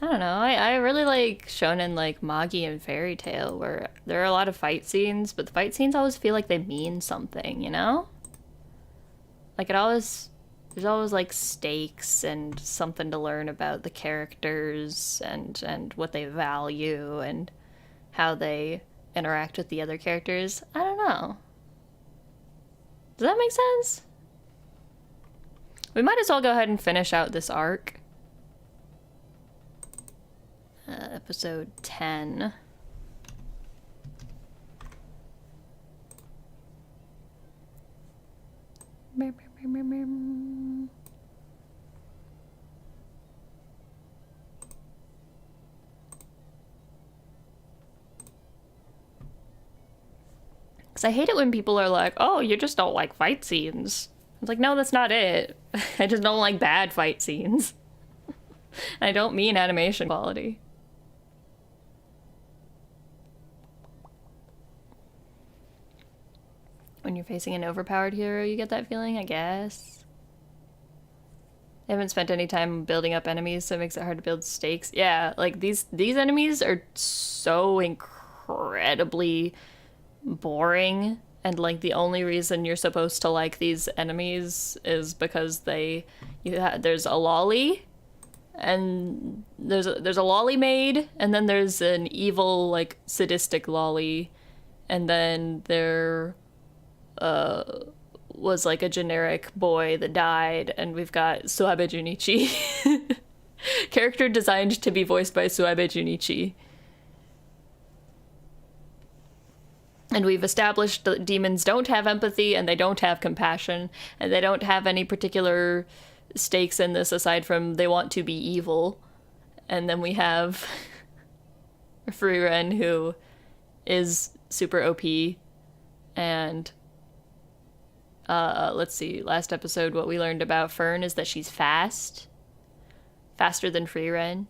I don't know. I really like shonen like Magi and Fairy Tail, where there are a lot of fight scenes, but the fight scenes always feel like they mean something, you know? Like there's always like stakes and something to learn about the characters and what they value and how they interact with the other characters. I don't know. Does that make sense? We might as well go ahead and finish out this arc. Episode 10. Because I hate it when people are like, oh, you just don't like fight scenes. I was like, no, that's not it. I just don't like bad fight scenes. I don't mean animation quality. When you're facing an overpowered hero, you get that feeling, I guess. I haven't spent any time building up enemies, so it makes it hard to build stakes. Yeah, like these enemies are so incredibly boring, and like the only reason you're supposed to like these enemies is because there's a lolly, and there's a lolly maid, and then there's an evil like sadistic lolly, and then there was like a generic boy that died, and we've got Suabe Junichi. Character designed to be voiced by Suabe Junichi. And we've established that demons don't have empathy, and they don't have compassion, and they don't have any particular stakes in this aside from they want to be evil. And then we have Frieren, who is super OP, and let's see, last episode what we learned about Fern is that she's faster than Frieren,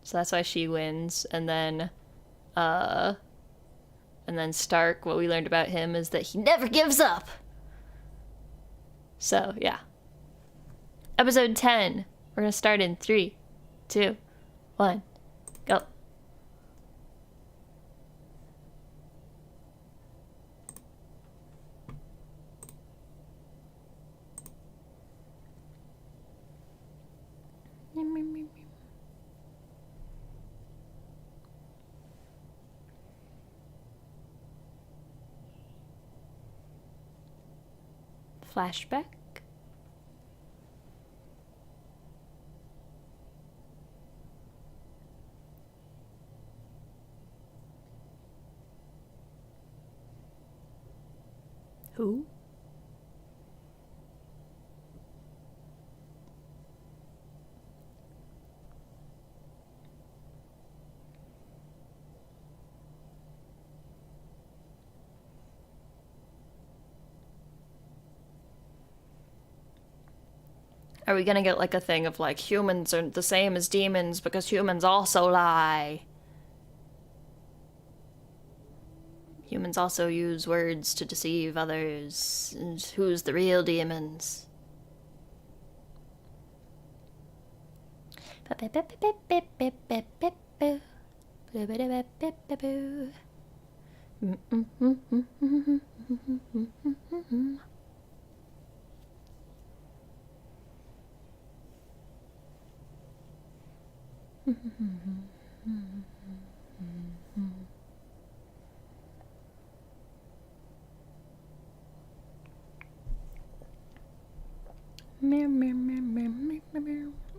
so that's why she wins. And then Stark, what we learned about him is that he never gives up. So yeah, episode 10, we're gonna start in 3, 2, 1, go. Flashback. Who? Are we gonna get like a thing of like humans are the same as demons because humans also lie? Humans also use words to deceive others. And who's the real demons?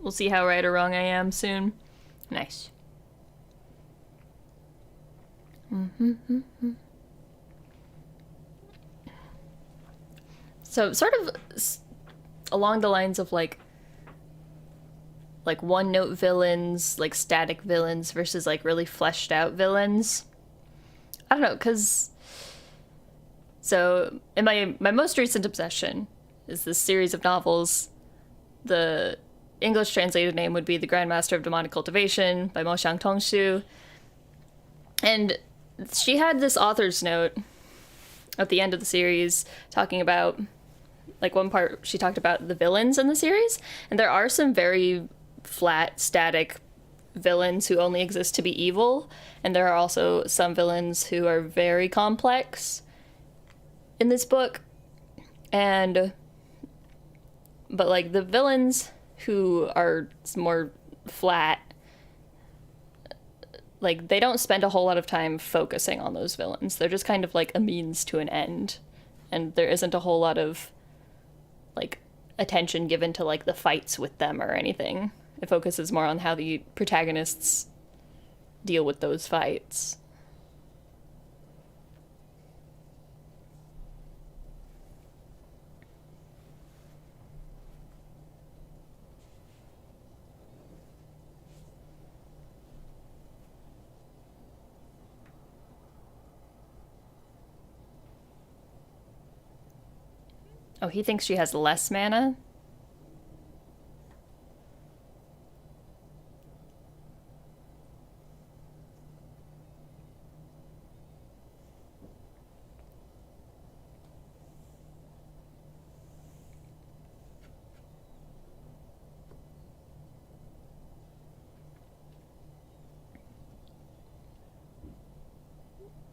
We'll see how right or wrong I am soon. Nice. So sort of along the lines of like one-note villains, like static villains versus like really fleshed out villains. I don't know, because so in my most recent obsession is this series of novels. The English translated name would be The Grandmaster of Demonic Cultivation by Mo Xiang Tongshu. And she had this author's note at the end of the series talking about, like, one part she talked about the villains in the series, and there are some very flat, static villains who only exist to be evil, and there are also some villains who are very complex in this book. And but like the villains who are more flat, like they don't spend a whole lot of time focusing on those villains. They're just kind of like a means to an end, and there isn't a whole lot of like attention given to like the fights with them or anything. It focuses more on how the protagonists deal with those fights. Oh, he thinks she has less mana?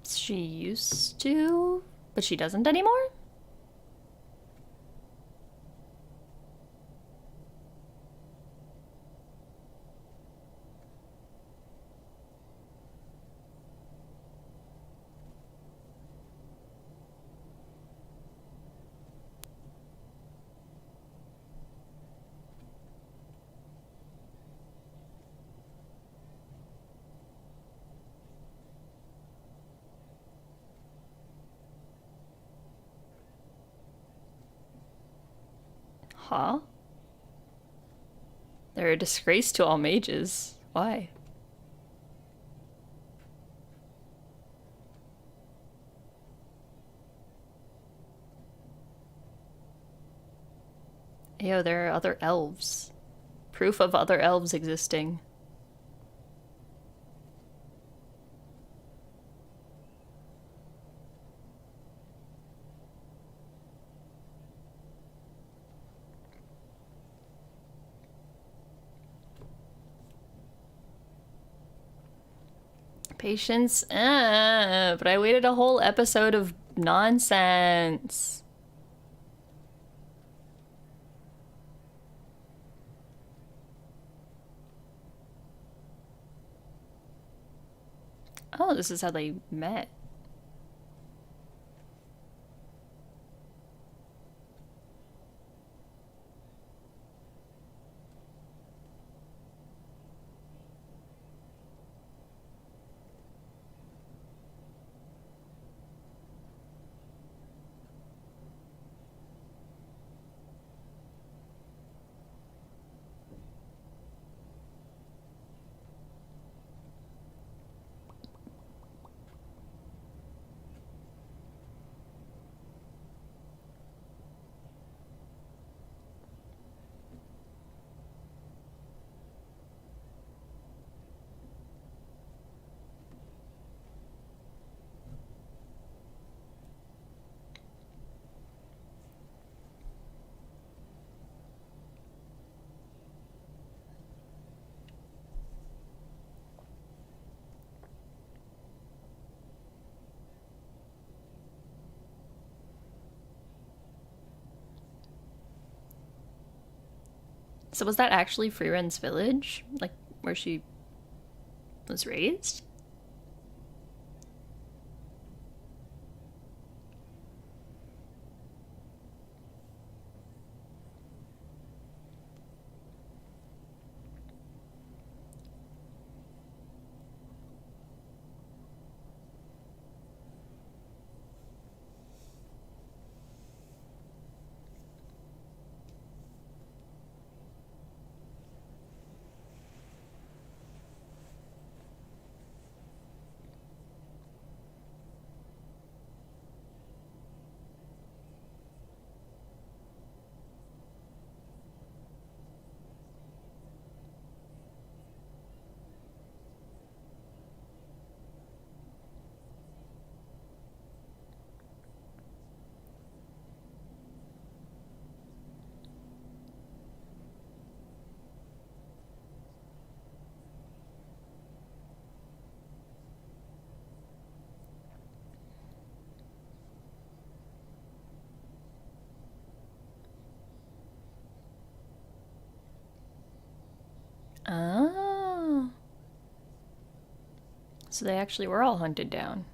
She used to, but she doesn't anymore? Huh? They're a disgrace to all mages. Why? Ew, there are other elves. Proof of other elves existing. Patience, but I waited a whole episode of nonsense. Oh, this is how they met. So was that actually Frieren's village? Like, where she was raised? So they actually were all hunted down.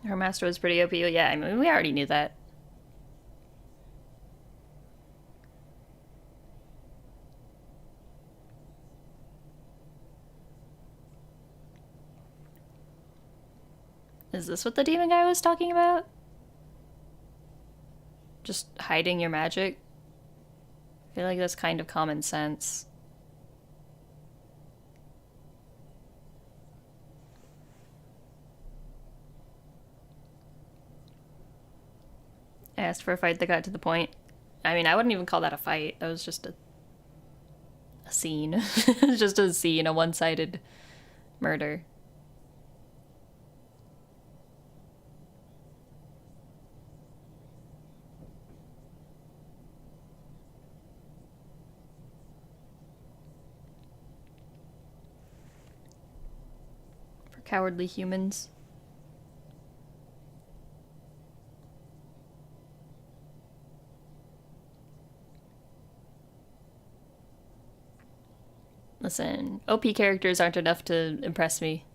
Her master was pretty OP. Yeah, I mean, we already knew that. Is this what the demon guy was talking about? Just hiding your magic? I feel like that's kind of common sense. I asked for a fight that got to the point. I mean, I wouldn't even call that a fight. That was just a scene. Just a scene, a one-sided murder. For cowardly humans. Listen, OP characters aren't enough to impress me.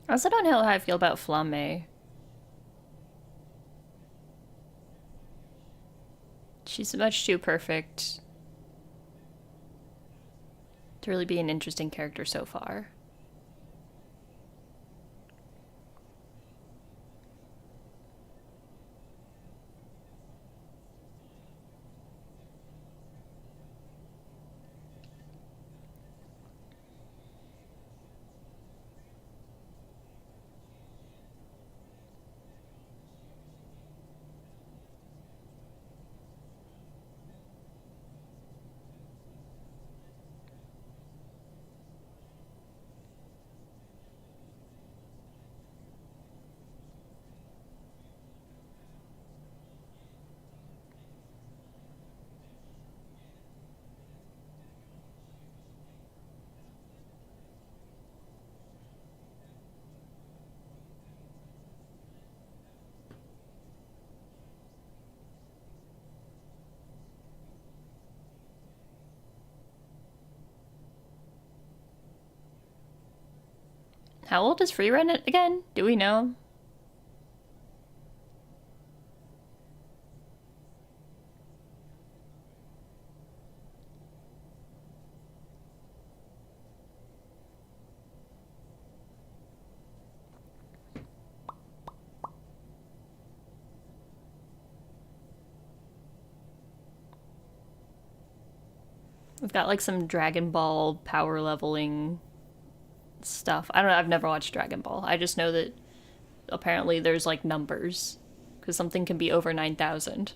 I also don't know how I feel about Flamme. She's much too perfect to really be an interesting character so far. How old is Frieren again? Do we know? We've got like some Dragon Ball power leveling stuff. I don't know, I've never watched Dragon Ball. I just know that apparently there's like numbers. Because something can be over 9,000.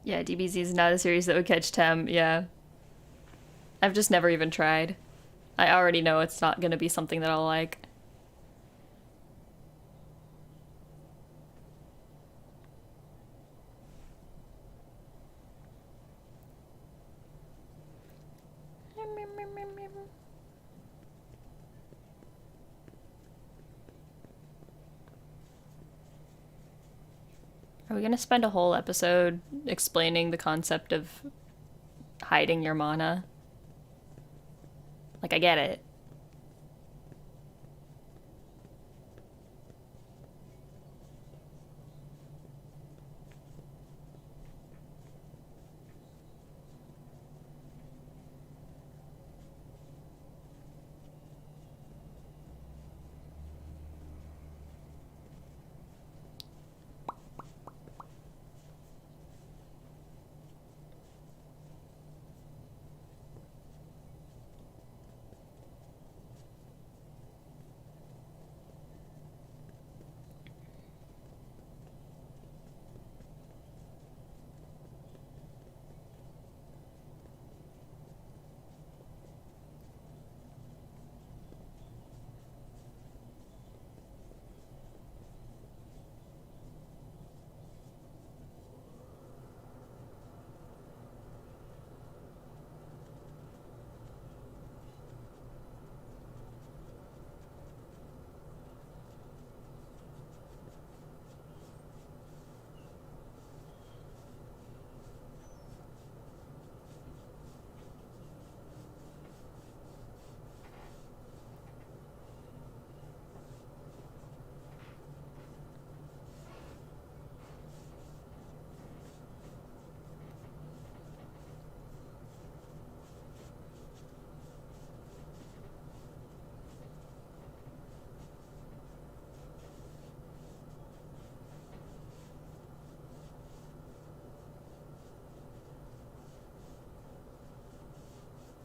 Yeah, DBZ is not a series that would catch Tem, yeah. I've just never even tried. I already know it's not gonna be something that I'll like. Are we gonna spend a whole episode explaining the concept of hiding your mana? Like, I get it.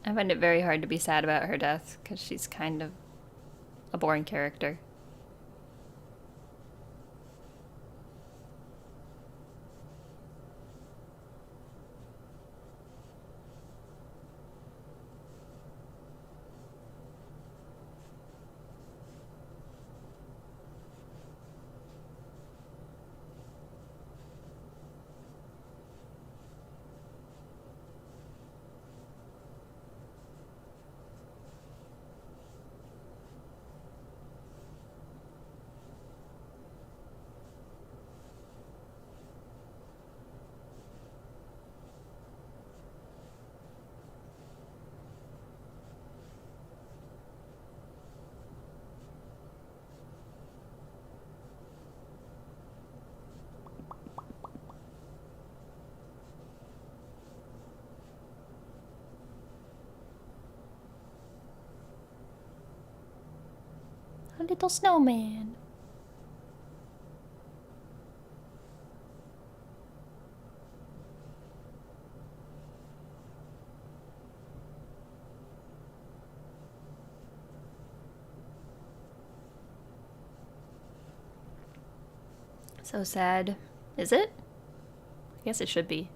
I find it very hard to be sad about her death, because she's kind of a boring character. A little snowman. So sad. Is it? I guess it should be.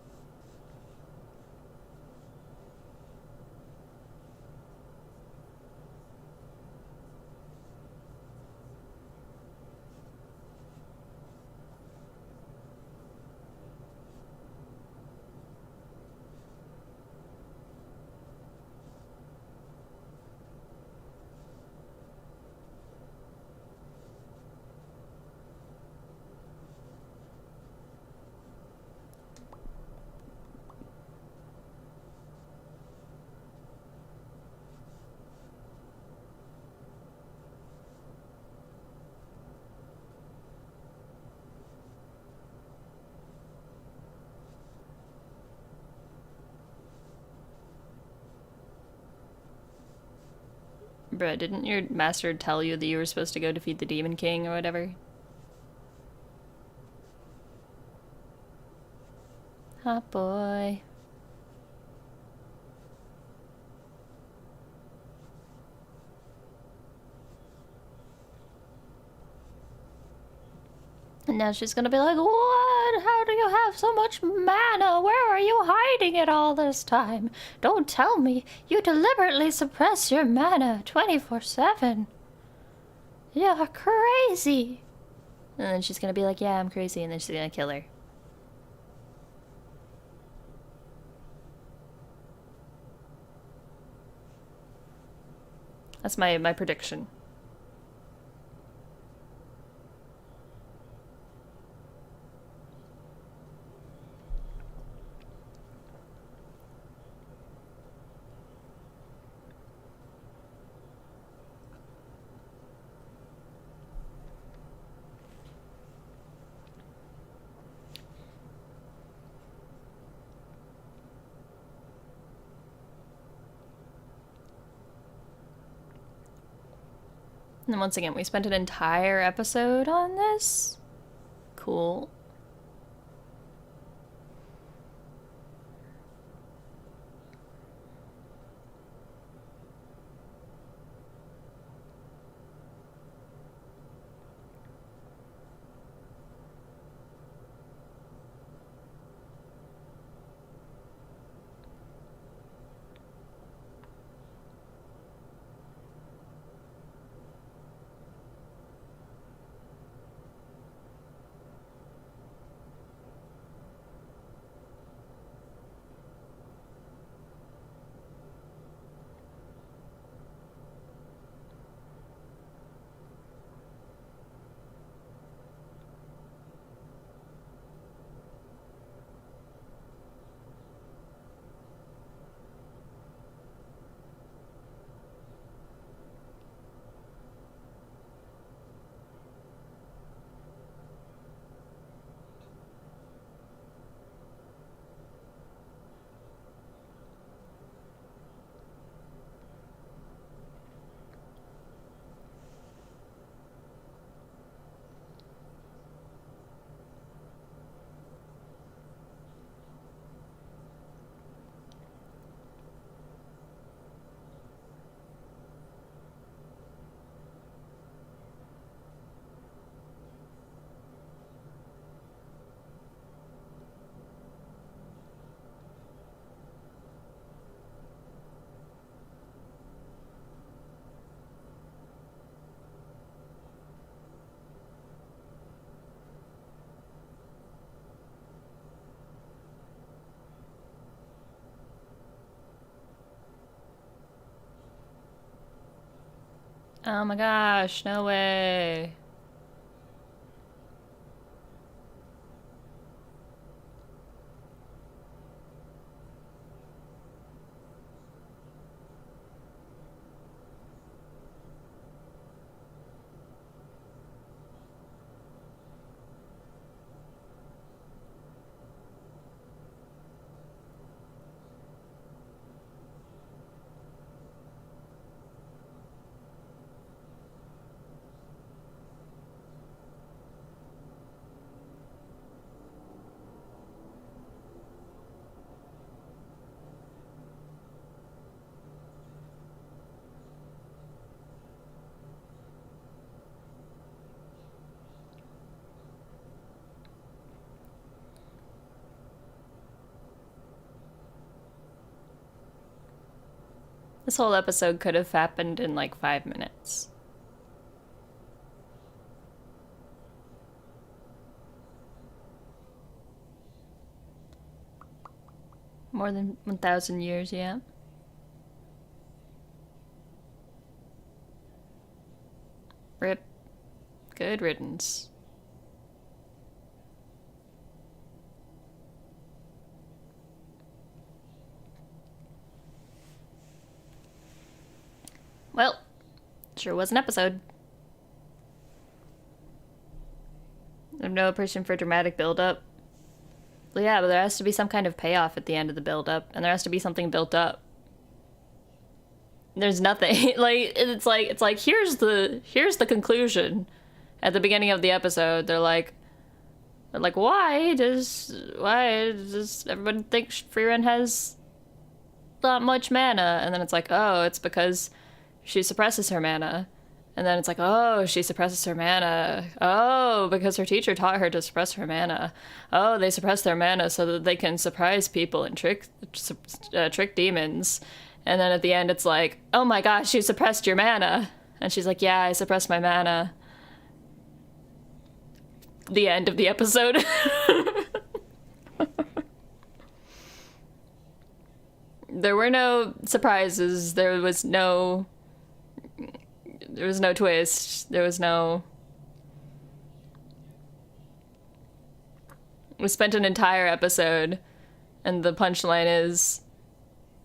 Bruh, didn't your master tell you that you were supposed to go defeat the Demon King or whatever? Hot boy. And now she's gonna be like, what? How do you you have so much mana? Where are you hiding it all this time? Don't tell me you deliberately suppress your mana 24/7. You're crazy. And then she's gonna be like, yeah, I'm crazy, and then she's gonna kill her. That's my prediction. And then once again, we spent an entire episode on this. Cool. Oh my gosh, no way. This whole episode could have happened in like 5 minutes. More than 1,000 years, yeah. Rip. Good riddance. Well, sure was an episode. I'm no person for dramatic build-up. Well, yeah, but there has to be some kind of payoff at the end of the build-up, and there has to be something built up. There's nothing. It's like here's the conclusion. At the beginning of the episode, they're like why does everyone think Frieren has not much mana? And then it's like, oh, it's because she suppresses her mana. And then it's like, oh, she suppresses her mana. Oh, because her teacher taught her to suppress her mana. Oh, they suppress their mana so that they can surprise people and trick demons. And then at the end, it's like, oh my gosh, you suppressed your mana. And she's like, yeah, I suppressed my mana. The end of the episode. There were no surprises. There was no twist. There was no... We spent an entire episode, and the punchline is,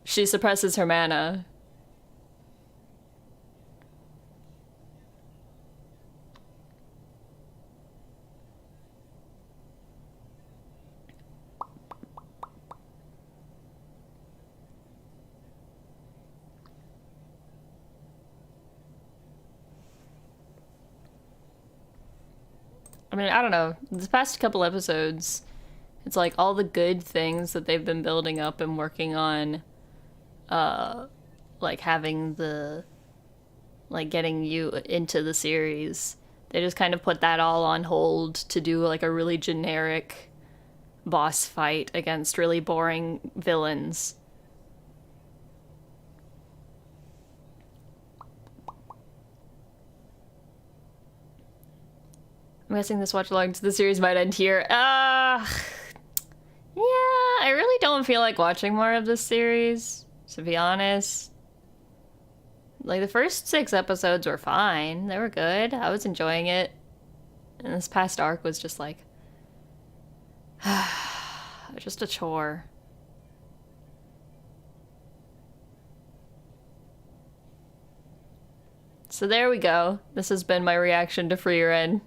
she suppresses her mana. I mean, I don't know. This past couple episodes, it's like all the good things that they've been building up and working on, like having the, like getting you into the series. They just kind of put that all on hold to do like a really generic boss fight against really boring villains. I'm guessing this watch along to the series might end here. Yeah, I really don't feel like watching more of this series, to be honest. Like, the first 6 episodes were fine. They were good. I was enjoying it. And this past arc was just like... just a chore. So there we go. This has been my reaction to Frieren.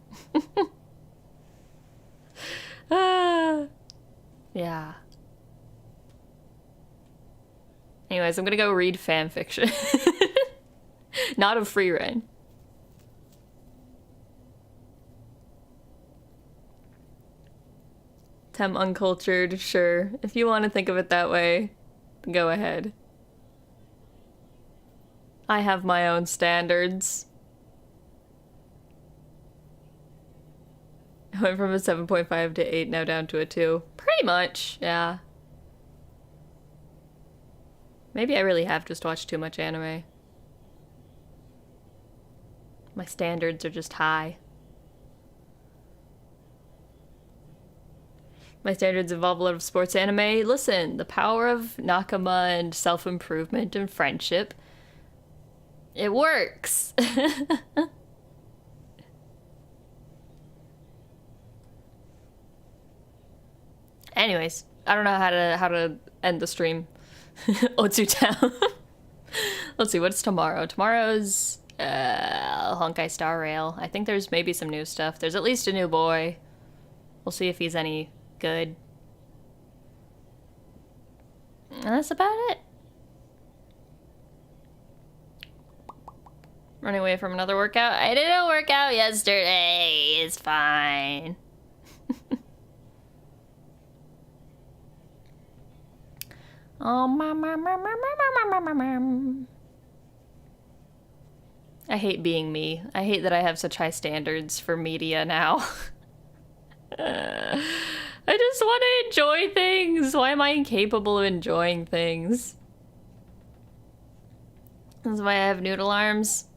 Yeah. Anyways, I'm gonna go read fan fiction. Not of Frieren. Tem uncultured, sure. If you want to think of it that way, go ahead. I have my own standards. I went from a 7.5 to 8, now down to a 2. Pretty much, yeah. Maybe I really have just watched too much anime. My standards are just high. My standards involve a lot of sports anime. Listen, the power of Nakama and self-improvement and friendship. It works. Anyways, I don't know how to end the stream. Otsu Town. Let's see, what's tomorrow? Tomorrow's Honkai Star Rail. I think there's maybe some new stuff. There's at least a new boy. We'll see if he's any good. And that's about it. Running away from another workout. I did a workout yesterday. It's fine. I hate being me. I hate that I have such high standards for media now. I just want to enjoy things. Why am I incapable of enjoying things? That's why I have noodle arms.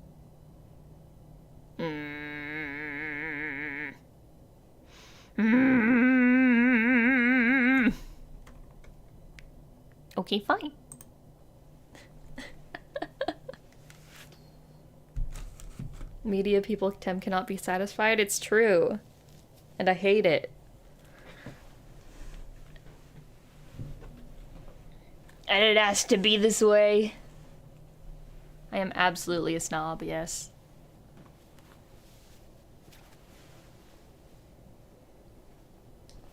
Okay, fine. Media people, Tem, cannot be satisfied. It's true. And I hate it. And it has to be this way. I am absolutely a snob, yes.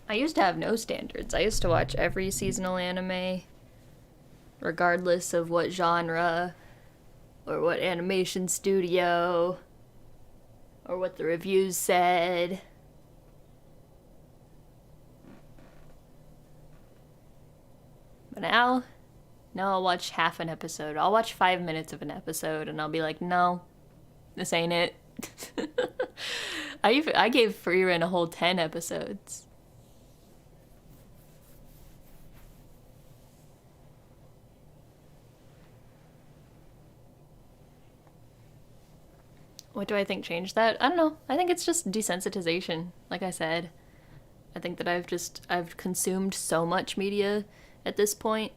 I used to have no standards. I used to watch every seasonal anime, regardless of what genre, or what animation studio, or what the reviews said. But now I'll watch half an episode. I'll watch 5 minutes of an episode and I'll be like, no, This ain't it. I gave Frieren a whole 10 episodes. What do I think changed that? I don't know. I think it's just desensitization, like I said. I think that I've consumed so much media at this point.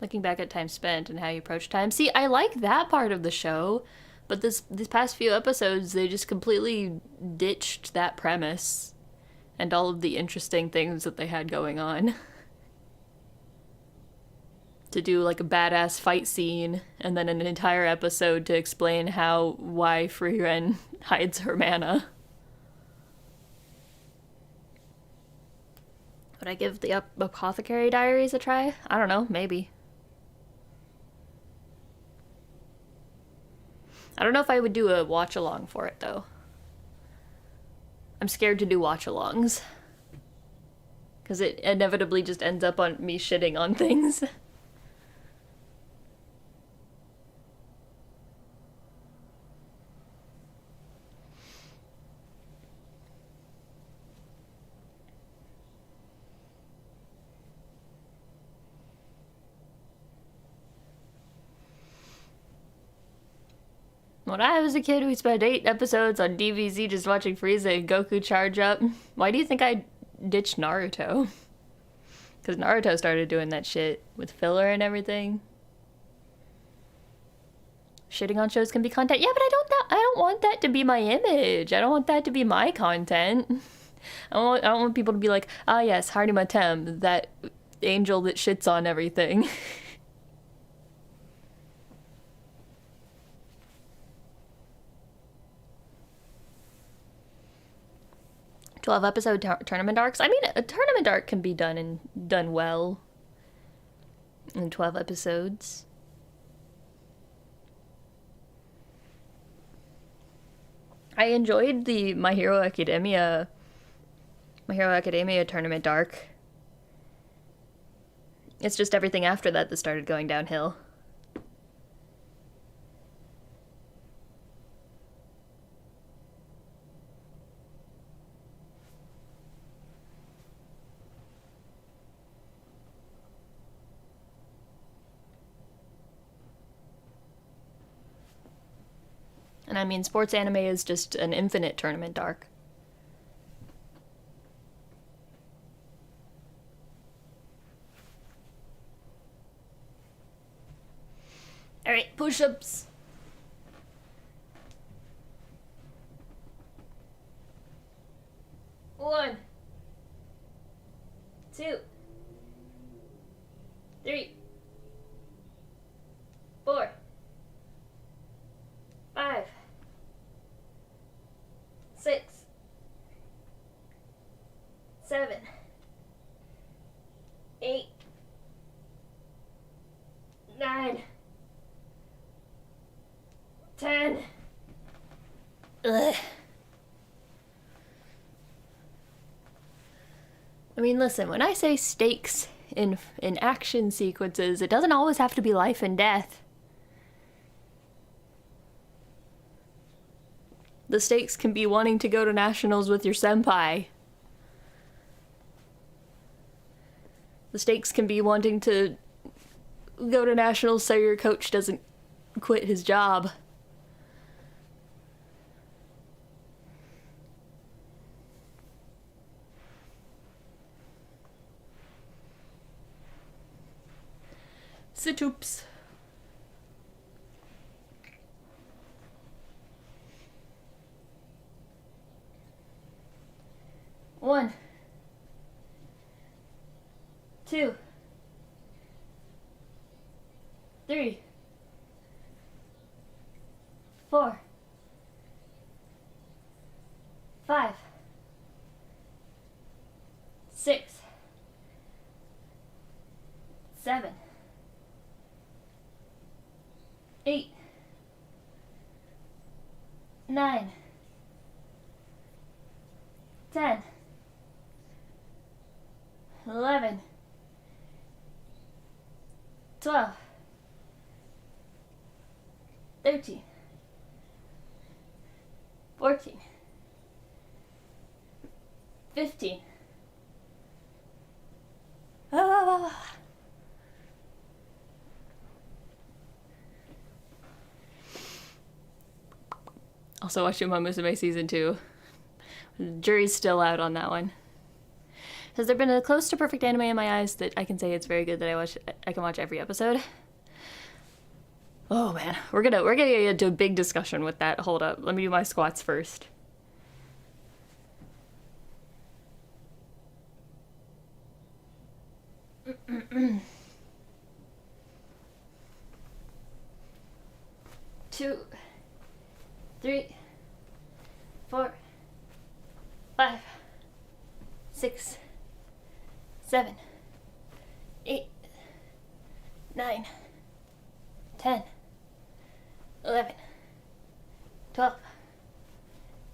Looking back at time spent and how you approach time. See, I like that part of the show, but these past few episodes, they just completely ditched that premise and all of the interesting things that they had going on. To do like a badass fight scene and then an entire episode to explain why Frieren hides her mana. Would I give the Apothecary Diaries a try? I don't know, maybe. I don't know if I would do a watch-along for it, though. I'm scared to do watch-alongs. Because it inevitably just ends up on me shitting on things. When I was a kid, we spent 8 episodes on DBZ just watching Frieza and Goku charge up. Why do you think I ditched Naruto? Because Naruto started doing that shit with filler and everything. Shitting on shows can be content. Yeah, but I don't want that to be my image. I don't want that to be my content. I don't want people to be like, ah yes, Harima Tem, that angel that shits on everything. 12-episode tournament arcs. I mean, a tournament arc can be done well in 12 episodes. I enjoyed the My Hero Academia tournament arc. It's just everything after that started going downhill. And I mean, sports anime is just an infinite tournament arc. Alright, push-ups. One, 2, 3, 4, 5, 6, 7, 8, 9, 10. Ugh. I mean, listen, when I say stakes in action sequences, it doesn't always have to be life and death. The stakes can be wanting to go to nationals with your senpai. The stakes can be wanting to go to nationals so your coach doesn't quit his job. Sit-oops. One, 2, 3, 4, 5, 6, 7, 8, 9, 10, 11, 12, 13, 14, 15. Also watching My Musume Season 2. The jury's still out on that one. Has there been a close to perfect anime in my eyes that I can say it's very good that I can watch every episode? Oh man, we're gonna get into a big discussion with that. Hold up, let me do my squats first. Two, 3, 4, 5, 6, 7, 8, 9, 10, 11, 12,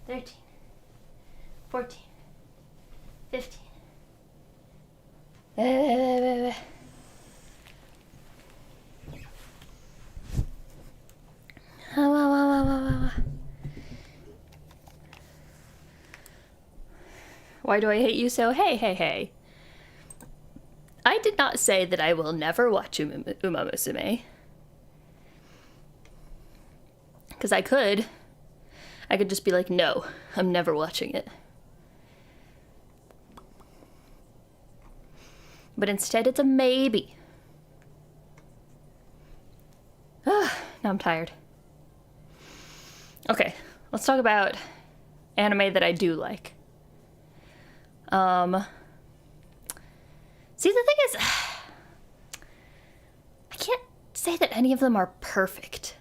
13, 14, 15. Why do I hate you so? Hey. I did not say that I will never watch Uma Musume. Because I could just be like, no, I'm never watching it. But instead it's a maybe. Now I'm tired. Okay, let's talk about anime that I do like. See, the thing is, I can't say that any of them are perfect.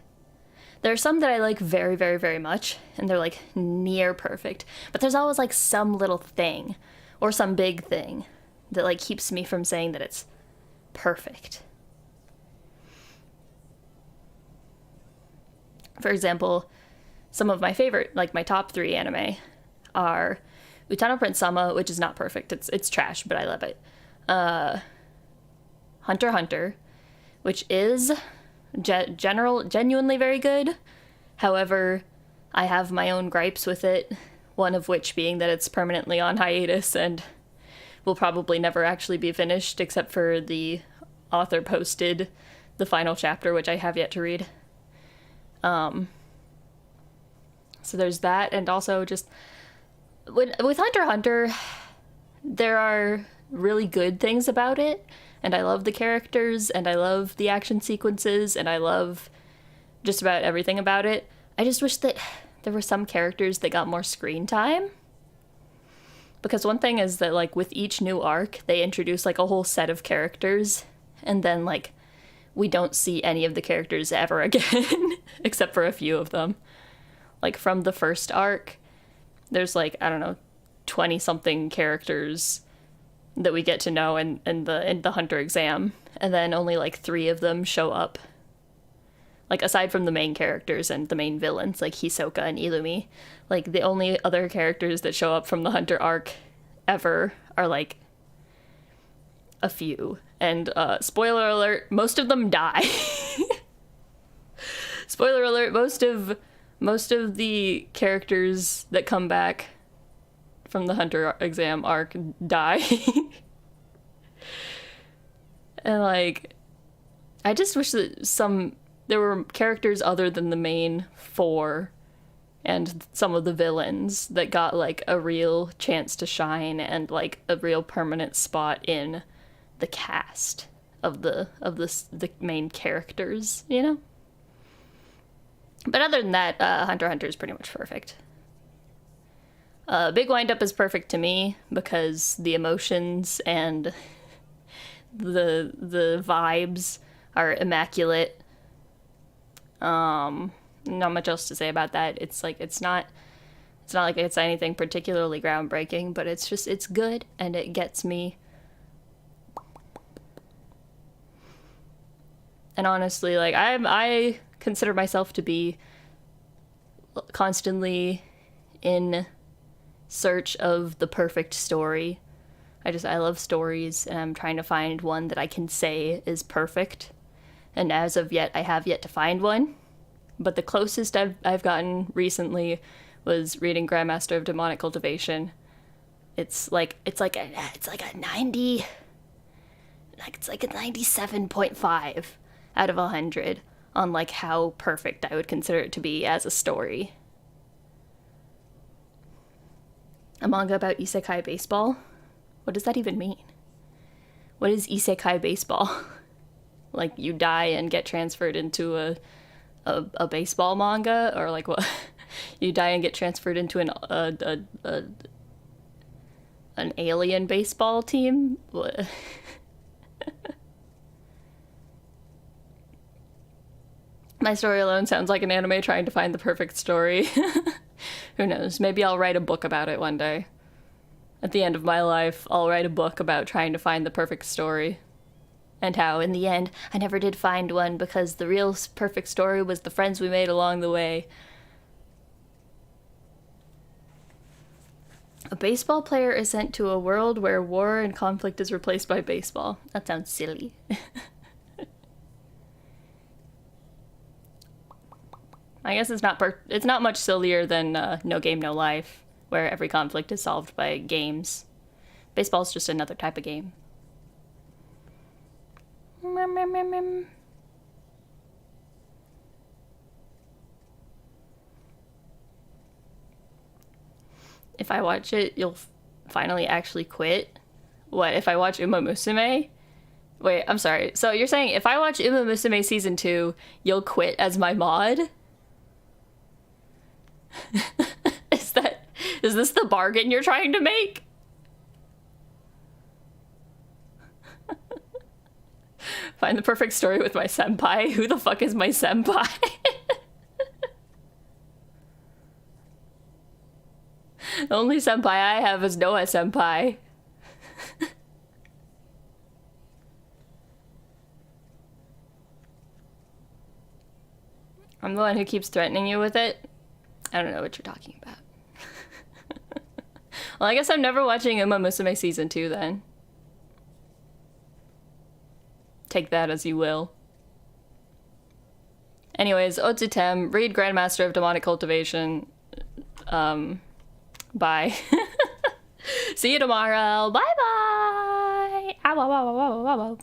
There are some that I like very, very, very much, and they're like near perfect. But there's always like some little thing, or some big thing, that like keeps me from saying that it's perfect. For example, some of my favorite, like my top 3 anime, are Utano Prince Sama, which is not perfect. It's trash, but I love it. Hunter x Hunter, which is genuinely very good. However, I have my own gripes with it. One of which being that it's permanently on hiatus and will probably never actually be finished, except for the author posted the final chapter, which I have yet to read. So there's that, and also just with Hunter x Hunter, there are really good things about it, and I love the characters, and I love the action sequences, and I love just about everything about it. I just wish that there were some characters that got more screen time. Because one thing is that, like, with each new arc, they introduce, like, a whole set of characters, and then, like, we don't see any of the characters ever again, except for a few of them. Like, from the first arc, there's, like, I don't know, 20-something characters that we get to know in the Hunter exam, and then only, like, 3 of them show up. Like, aside from the main characters and the main villains, like Hisoka and Illumi, like, the only other characters that show up from the Hunter arc ever are, like, a few. And, spoiler alert, most of them die. Spoiler alert, most of the characters that come back from the Hunter exam arc die. And, like, I just wish that there were characters other than the main 4 and some of the villains that got, like, a real chance to shine and, like, a real permanent spot in the cast of the main characters, you know? But other than that, Hunter x Hunter is pretty much perfect. Big Wind Up is perfect to me because the emotions and the vibes are immaculate. Not much else to say about that. It's like it's not like it's anything particularly groundbreaking, but it's good and it gets me. And honestly, like I consider myself to be constantly in search of the perfect story. I love stories, and I'm trying to find one that I can say is perfect. And as of yet, I have yet to find one. But the closest I've gotten recently was reading Grandmaster of Demonic Cultivation. It's like a 90, it's like a 97.5 out of 100 on like how perfect I would consider it to be as a story. A manga about isekai baseball? What does that even mean? What is isekai baseball? Like you die and get transferred into a baseball manga, or like what? You die and get transferred into an alien baseball team? What? My story alone sounds like an anime trying to find the perfect story. Who knows? Maybe I'll write a book about it one day. At the end of my life, I'll write a book about trying to find the perfect story. And how, in the end, I never did find one because the real perfect story was the friends we made along the way. A baseball player is sent to a world where war and conflict is replaced by baseball. That sounds silly. I guess it's not much sillier than No Game, No Life, where every conflict is solved by games. Baseball's just another type of game. If I watch it, you'll finally actually quit? What, if I watch Uma Musume? Wait, I'm sorry. So you're saying if I watch Uma Musume Season 2, you'll quit as my mod? Is this the bargain you're trying to make? Find the perfect story with my senpai? Who the fuck is my senpai? The only senpai I have is Noah senpai. I'm the one who keeps threatening you with it. I don't know what you're talking about. Well, I guess I'm never watching Uma Musume Season 2 then. Take that as you will. Anyways, Otsutem, read Grandmaster of Demonic Cultivation. Bye. See you tomorrow. Bye bye. Ow, ow, ow, ow, ow, ow, ow.